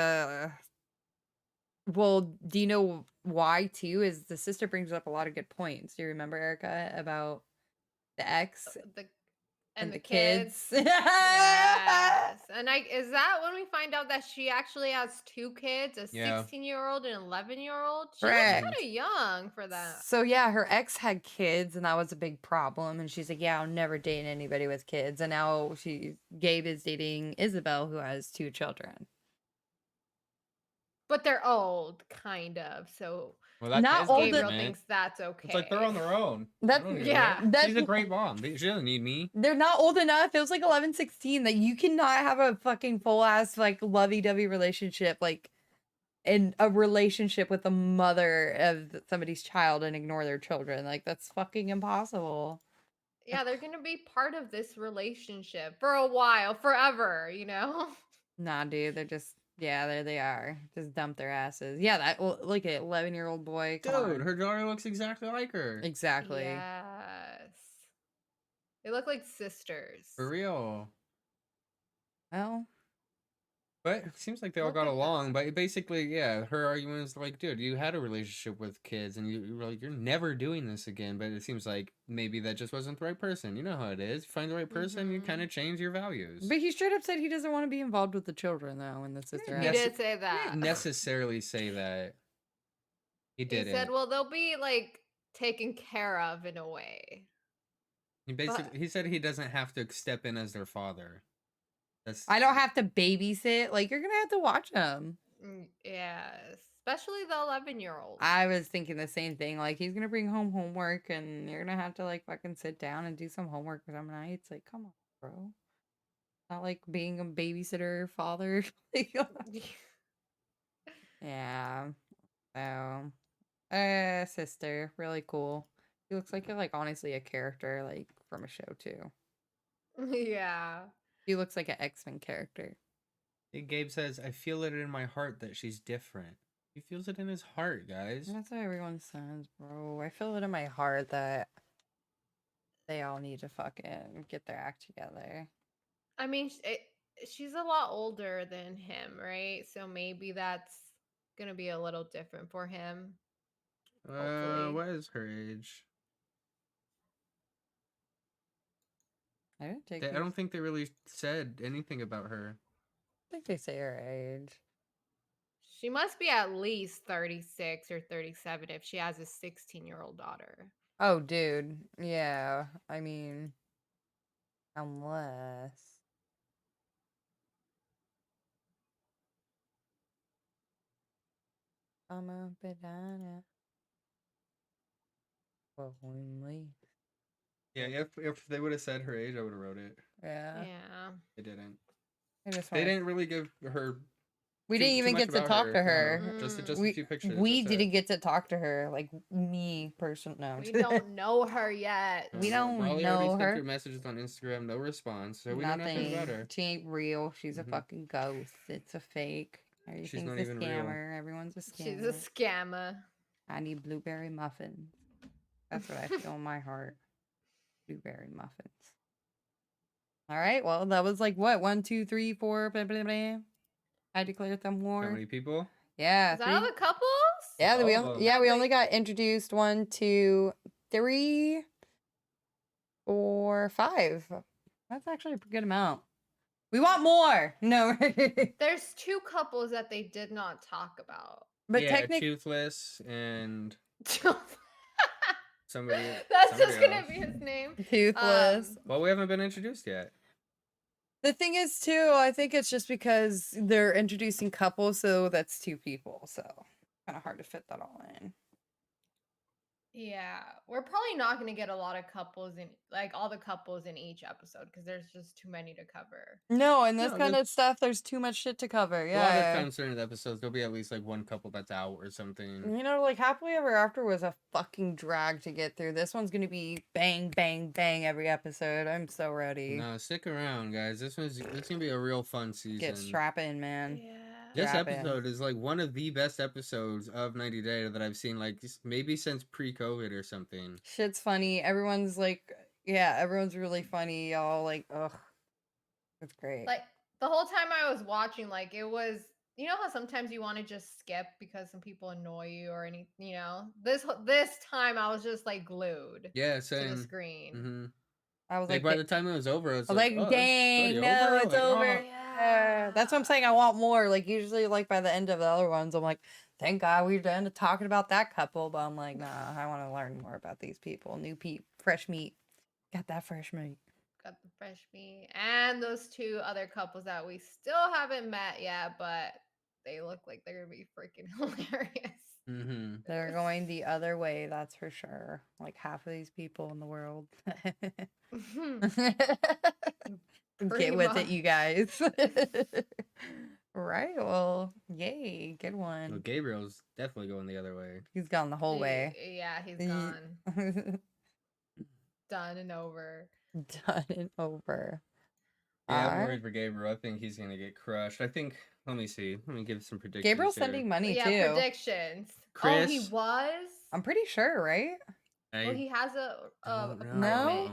well, do you know why too? Is the sister brings up a lot of good points. Do you remember, Erica, about the ex And the the kids. kids? Yes. And is that when we find out that she actually has two kids, a Yeah. 16-year-old and an 11-year-old? She looks Correct. kind of young for that. So yeah, her ex had kids, and that was a big problem. And she's like, "Yeah, I'll never date anybody with kids." And now Gabe is dating Isabel, who has 2 children. But they're old, kind of. So Well, that's Not his old Gabriel argument. thinks that's okay. It's like they're on their own. That's I don't need yeah. her. That's She's a great mom. She doesn't need me. They're not old enough. It was like 11, 16 that you cannot have a fucking full ass like lovey-dovey relationship, like in a relationship with the mother of somebody's child and ignore their children. Like that's fucking impossible. Yeah, they're going to be part of this relationship for a while, forever, you know? Nah, dude, they're just there they are. Just dump their asses. Yeah, that look at 11-year-old boy. Come on. Dude, her daughter looks exactly like her. Exactly. Yes. They look like sisters. For real. Well, But it seems like they all Look got at along. But basically, yeah, her argument is like, dude, you had a relationship with kids and you were like, you're never doing this again. But it seems like maybe that just wasn't the right person. You know how it is. You find the right person, you kind of change your values. but he straight up said he doesn't want to be involved with the children though, and the sister. He has- did say He that. didn't necessarily say that. He He didn't. said, well, they'll be like taken care of in a way. He said he doesn't have to step in as their father. I don't have to babysit. Like, you're gonna have to watch them. Yeah, especially the 11-year-old. I was thinking the same thing. Like, he's gonna bring home homework, and you're gonna have to like fucking sit down and do some homework for some nights. Like, come on, bro. Not like being a babysitter father. Yeah. So, sister, really cool. He looks like honestly a character like from a show too. Yeah. He looks like an X-Men character. Hey, Gabe says, I feel it in my heart that she's different. He feels it in his heart, guys. That's what everyone says, bro. I feel it in my heart that they all need to fucking get their act together. I mean, she's a lot older than him, right? So maybe that's gonna be a little different for him. Hopefully. What is her age? I don't think they really said anything about her. I think they say her age. She must be at least 36 or 37 if she has a 16-year-old daughter. Oh, dude. Yeah. I mean, unless. I'm a banana. Well, only. Yeah, if they would have said her age, I would have wrote it. Yeah. Yeah. They didn't. They didn't really give her. We didn't even get to talk to her. No, just a few pictures. We that's it. didn't get to talk to her, like me, person. No, We don't know her yet. We don't Molly know already sent her. her messages on Instagram, no response. So we know nothing about her. She ain't real. She's a fucking ghost. It's a fake. Everything's not a even real. scammer. Everyone's a scammer. She's a scammer. I need blueberry muffins. That's what I feel in my heart. Blueberry muffins. All right. Well, that was like what? 1, 2, 3, 4. Blah, blah, blah. I declared them war. How many people? Yeah. Is that all the couples? Yeah, All we of them. we only got introduced 1, 2, 3, 4, 5. That's actually a good amount. We want more. No. There's 2 couples that they did not talk about. But yeah, technically, Toothless and somebody. That's just somebody gonna else. be his name. Toothless. Well, we haven't been introduced yet. The thing is, too, I think it's just because they're introducing couples, so that's 2 people. So kind of hard to fit that all in. Yeah, we're probably not going to get a lot of couples in, like all the couples in each episode, because there's just too many to cover. No, and this No, kind the- of stuff, there's too much shit to cover. A lot of Yeah. times during the episodes, there'll be at least like one couple that's out or something. You know, like Happily Ever After was a fucking drag to get through. This one's gonna be bang, bang, bang every episode. I'm so ready. No, stick around, guys. It's gonna be a real fun season. Get strap in, man. Yeah. This strap in. episode is like one of the best episodes of 90 Day that I've seen, like maybe since pre-COVID or something. Shit's funny. Everyone's like, yeah, everyone's really funny. Y'all like, ugh, it's great. Like the whole time I was watching, like it was, you know how sometimes you want to just skip because some people annoy you or any, you know. This time I was just like glued Yeah, to same. the screen. Mm-hmm. I was Like like, by the time it was over, I was I was like, like, oh, dang, it's no, already it's Like, over. oh. Yeah, that's what I'm saying. I want more. Like usually, like by the end of the other ones, I'm like, thank God we've done talking about that couple. But I'm like, nah, I want to learn more about these people. New fresh meat. Got that fresh meat. Got the fresh meat and those two other couples that we still haven't met yet, but they look like they're gonna be freaking hilarious. Mm-hmm. They're going the other way, that's for sure. Like half of these people in the world. Get with it, you guys. Right. Well, yay. Good Well, one. Gabriel's definitely going the other way. He's gone the whole way. Yeah, he's gone. Done and over. Done and over. Yeah, I'm worried for Gabriel. I think he's gonna get crushed. I think. Let me see. Let me give some predictions. Gabriel's here. sending money Yeah, too. predictions. Chris, oh, he was. I'm pretty sure, right? Well, he has a apartment. No?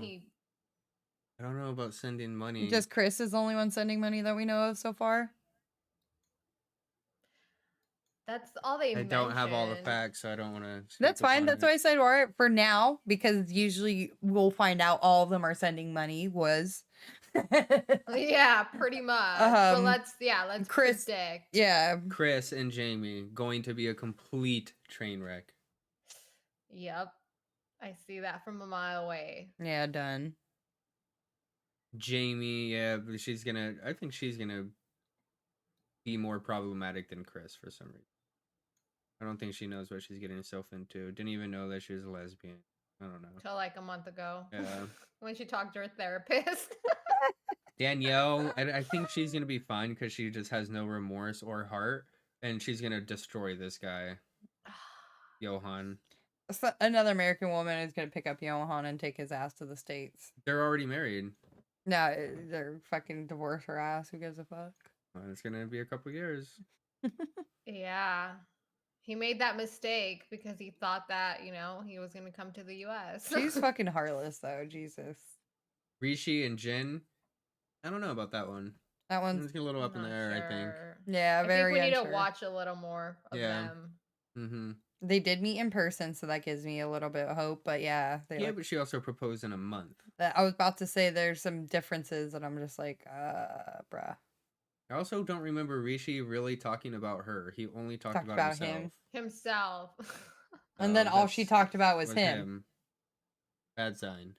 I don't know about sending money. Just Chris is the only one sending money that we know of so far. That's all they I don't have all the facts, so I don't want to. That's fine. That's why I said, all right, for now, because usually we'll find out all of them are sending money. Yeah, pretty much. But let's Chris, predict. Yeah. Chris and Jamie going to be a complete train wreck. Yep. I see that from a mile away. Yeah, done. Jamie, yeah, but I think she's gonna be more problematic than Chris for some reason. I don't think she knows what she's getting herself into. Didn't even know that she was a lesbian. I don't know. Till like a month ago. Yeah. When she talked to her therapist. Danielle, I think she's gonna be fine because she just has no remorse or heart, and she's gonna destroy this guy, Johan. So another American woman is gonna pick up Johan and take his ass to the States. They're already married. No, they're fucking divorce her ass. Who gives a fuck? Well, it's gonna be a couple years. Yeah. He made that mistake because he thought that, he was going to come to the US. She's fucking heartless, though. Jesus. Rishi and Jin. I don't know about that one. That one's a little up in the air, I think. Yeah, very I think we need unsure. to watch a little more of them. Mm-hmm. They did meet in person, so that gives me a little bit of hope. But yeah. But she also proposed in a month. I was about to say there's some differences, and I'm just like, bruh. I also don't remember Rishi really talking about her. He only talked about himself. Himself. And then all she talked about was him. Bad sign.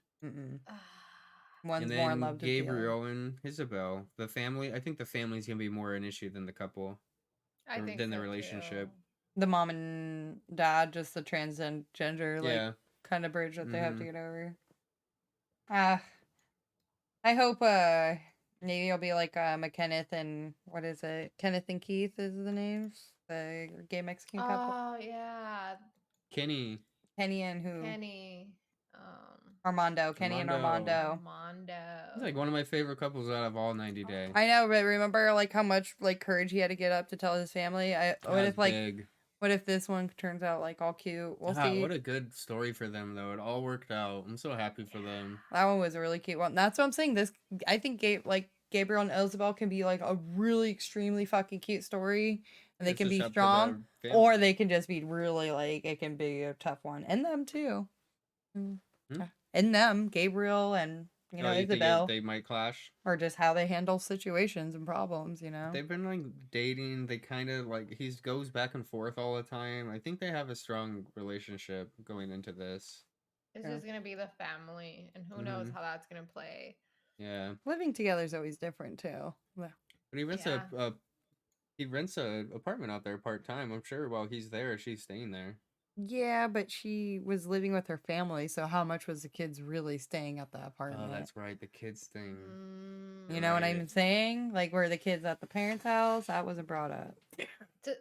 One's more in love with the other. Gabriel and Isabel. The family. I think the family's gonna be more an issue than the couple. Than the relationship. Too. The mom and dad, just the transgender kind of bridge that they have to get over. I hope maybe it'll be like McKenneth and what is it? Kenneth and Keith is the names. The gay Mexican couple. Oh yeah. Kenny and who? Kenny. Armando. Kenny and Armando. It's like one of my favorite couples out of all 90 Day. I know, but remember like how much like courage he had to get up to tell his family? What if this one turns out like all cute? We'll see. What a good story for them though. It all worked out. I'm so happy for them. That one was a really cute one. That's what I'm saying. I think Gabriel and Isabel can be like a really extremely fucking cute story, and they can be strong, or they can just be really like it can be a tough one, and them too. And them, Gabriel and Isabel, they might clash, or just how they handle situations and problems. They've been like dating. They kind of like he goes back and forth all the time. I think they have a strong relationship going into this. It's just gonna be the family, and who knows how that's gonna play. Yeah, living together is always different too. But he rents a apartment out there part time. I'm sure while he's there, she's staying there. Yeah, but she was living with her family, so how much was the kids really staying at the apartment? Oh, that's right, the kids thing. You know what I'm saying? Like, were the kids at the parents' house? That wasn't brought up.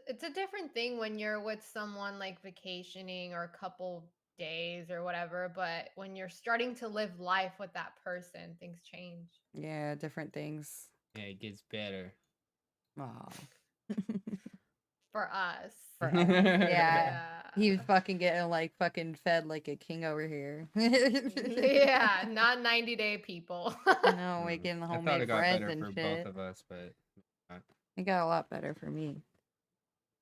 It's a different thing when you're with someone like vacationing or a couple days or whatever, but when you're starting to live life with that person, things change. Yeah, different things. Yeah, it gets better. Aw. For us. Yeah. He was fucking getting like fucking fed like a king over here. Yeah, not 90 Day people. No, we getting homemade breads and for shit. both of us, but it got a lot better for me.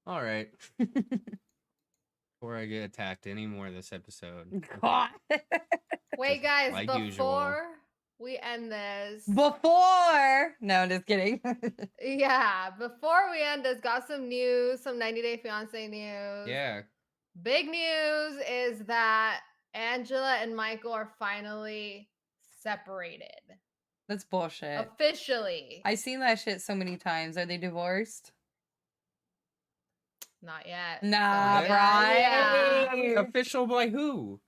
All right. Before I get attacked anymore this episode. God. Wait, guys, like before usual. we end this. Before. No, I'm just kidding. Yeah, before we end this, got some news, some 90 Day Fiance news. Yeah. Big news is that Angela and Michael are finally separated. That's bullshit. Officially. I've seen that shit so many times. Are they divorced? Not yet. Nah, So, right? yeah. Official by who?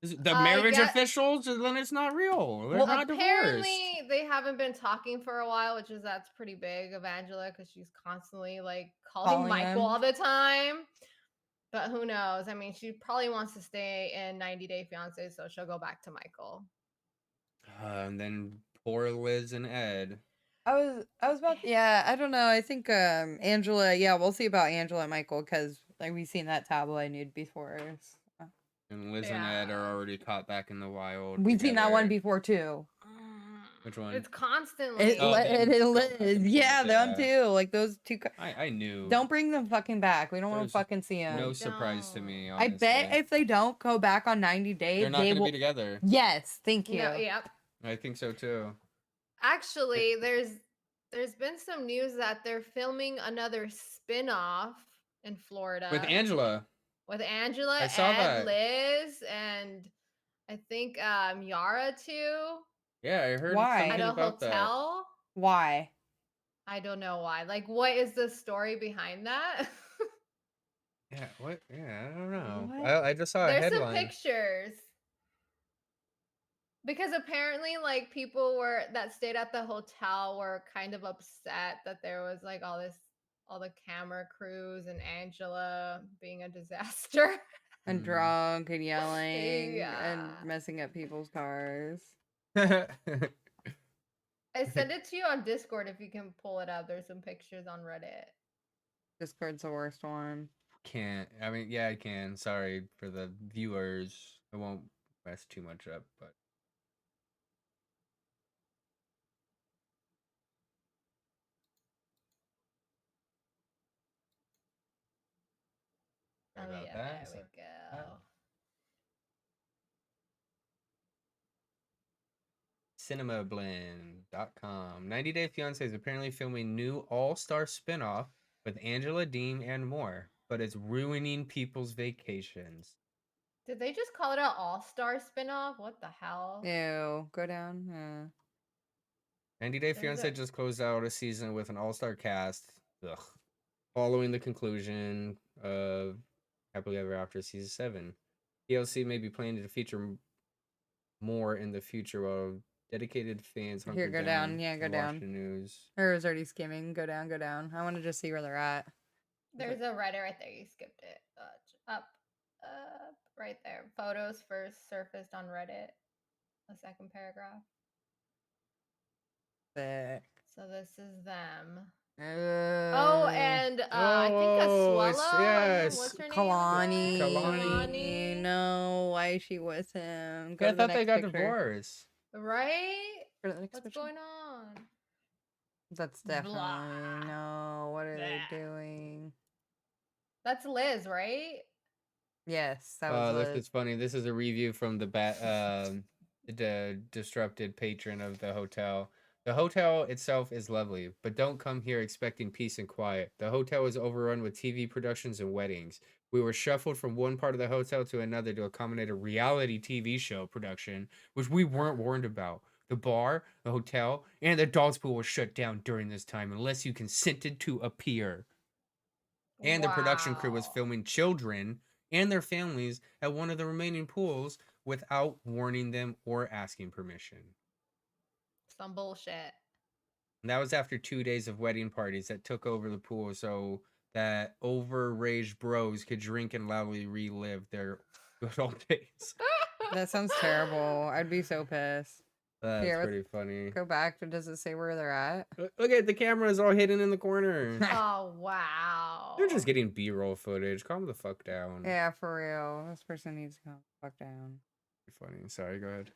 Is it the I marriage get- officials? Then it's not real. They're Well, not divorced. apparently they haven't been talking for a while, which is that's pretty big of Angela because she's constantly like calling Michael him. all the time. But who knows? I mean, she probably wants to stay in 90 Day Fiance, so she'll go back to Michael. And then poor Liz and Ed. I was about yeah, I don't know. I think Angela, yeah, we'll see about Angela and Michael because like we've seen that tabloid nude before. So. And Liz and Ed are already caught back in the wild. We've seen that one together. before too. Which one? It's constantly. It Liz. Yeah, them too. Like those two. I knew. Don't bring them fucking back. We don't want to fucking see them. No surprise to me. I Honestly. bet if they don't go back on 90 days, they're not they going to will be together. Yes, thank you. No, yep. I think so too. Actually, there's been some news that they're filming another spin-off in Florida With Angela. With Angela, I saw Ed, that. Liz, and I think Yara too. Yeah, I heard Why? something At a about hotel. Why? I don't know why. Like, what is the story behind that? that. Yeah, what? Yeah, I don't know. What? I just saw a There's headline. some pictures. Because apparently, like, people that stayed at the hotel were kind of upset that there was like all the camera crews and Angela being a disaster. And drunk and yelling Yeah. and messing up people's cars. I sent it to you on Discord if you can pull it up. There's some pictures on Reddit. Discord's the worst one. Can't. I mean, yeah, I can. Sorry for the viewers. I won't mess too much up, but. Oh, About yeah, that. there we go. cinemablend.com. 90 Day Fiancé is apparently filming new all-star spinoff with Angela Deem and more, but it's ruining people's vacations. Did they just call it an all-star spinoff? What the hell? Ew, go down. Yeah. 90 Day There's Fiancé a- just closed out a season with an all-star cast. Ugh. Following the conclusion of Happily Ever After Season 7. TLC may be planning to feature more in the future while dedicated fans Here, go down. Yeah, go and down. watch the news. Or was already skimming. Go down, go down. I want to just see where they're at. There's a Reddit right there. You skipped it. Up, right there. Photos first surfaced on Reddit. The second paragraph. Sick. So this is them. Oh, and I think Asuela. yes. What's her name? Kalani. Kalani. No, why is she with him? Go I to the thought they next got picture. divorced. Right? Go to the next What's picture. going on? That's definitely Blah. no. What are they Blah. doing? That's Liz, right? Yes, that was This Liz. is funny. This is a review from the disrupted patron of the hotel. The hotel itself is lovely, but don't come here expecting peace and quiet. The hotel is overrun with TV productions and weddings. We were shuffled from one part of the hotel to another to accommodate a reality TV show production, which we weren't warned about. The bar, the hotel, and the dogs pool were shut down during this time unless you consented to appear. And the production crew was Wow. filming children and their families at one of the remaining pools without warning them or asking permission. Some bullshit. And that was after 2 days of wedding parties that took over the pool so that overraged bros could drink and loudly relive their good old days. That sounds terrible. I'd be so pissed. That's Here, pretty funny. Go back. Does it say where they're at? Look at the cameras all hidden in the corner. Oh, wow. They're just getting B-roll footage. Calm the fuck down. Yeah, for real. This person needs to calm the fuck down. Funny. Sorry, go ahead.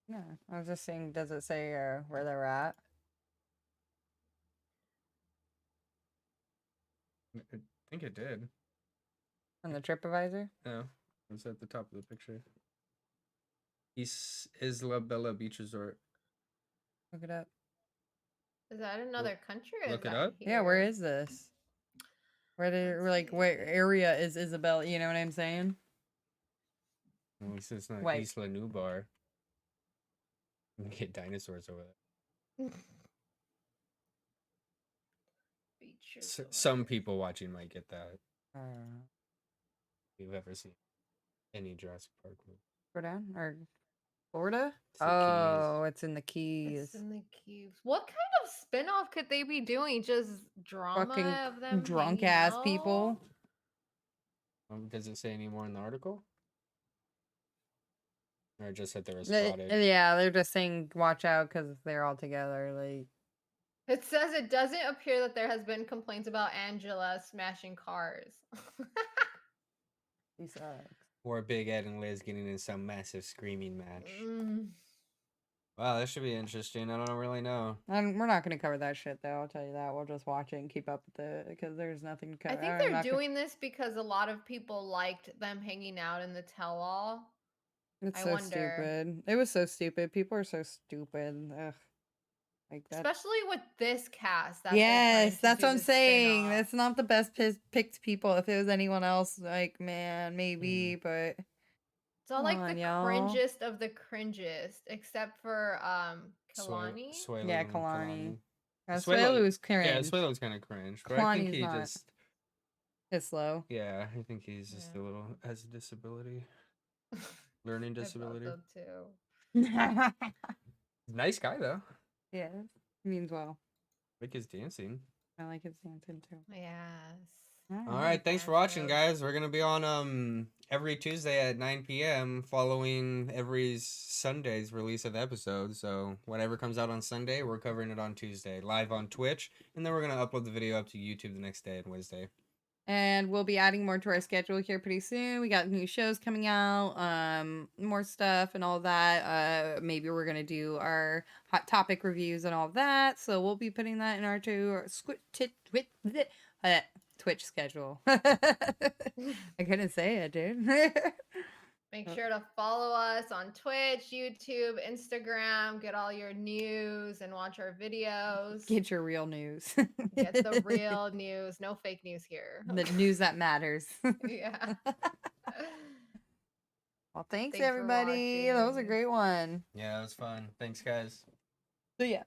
No, I was just saying, does it say where they're at? I think it did. On the TripAdvisor? No, it's at the top of the picture. East Isla Bella Beach Resort. Look it up. Is that another country? Or Look is it that up? Yeah, where here? is this? Where did, Let's like, where see. area is Isabel? You know what I'm saying? At least it's not Wait. Isla Nubar. You can get dinosaurs over there. Features Some over. people watching might get that. Uh, If you've ever seen any Jurassic Park movie. go down or Florida? It's the Oh, it's in the It's Keys. in the Keys. What kind of spin-off could they be doing? Just Fucking drama of them drunk hanging ass out? people. Does it say any more in the article? Or just that they were They- spotted? yeah, they're just saying watch out because they're all together. Like, It says it doesn't appear that there has been complaints about Angela smashing cars. he sucks. Or Big Ed and Liz getting in some massive screaming match. Mm. Wow, that should be interesting. I don't really know. And we're not going to cover that shit, though. I'll tell you that. We'll just watch it and keep up with it because there's nothing to I cover. think I'm they're not gonna- doing this because a lot of people liked them hanging out in the tell-all. It's I so wonder. stupid. It was so stupid. People are so stupid. Ugh. Like that. Especially with this cast. That they're trying Yes, to that's do what I'm this saying. spin-off. That's not the best picked people. If it was anyone else, like, man, maybe, but It's all come like on, the y'all. cringest of the cringest, except for Kalani. Suelo Yeah, and Kalani. Suelo- Suelo was cringe. Yeah, Suelo's kind of cringe, but I think Kalani's he not. just. It's slow. Yeah, I think he's just a little has a disability, learning disability. I thought so too. Nice guy though. Yeah, means well. Like his dancing. I like his dancing too. Yes. All right, thanks for watching, guys. We're gonna be on every Tuesday at 9 p.m. following every Sunday's release of the episode. So whatever comes out on Sunday, we're covering it on Tuesday, live on Twitch, and then we're gonna upload the video up to YouTube the next day on Wednesday. And we'll be adding more to our schedule here pretty soon. We got new shows coming out, more stuff and all that. Maybe we're gonna do our hot topic reviews and all that. So we'll be putting that in our Twitch schedule. I couldn't say it, dude. Make sure to follow us on Twitch, YouTube, Instagram. Get all your news and watch our videos. Get your real news. Get the real news. No fake news here. The news that matters. Yeah. Well, thanks Thanks for everybody. That was a watching. great one. Yeah, it was fun. Thanks, guys. So yeah.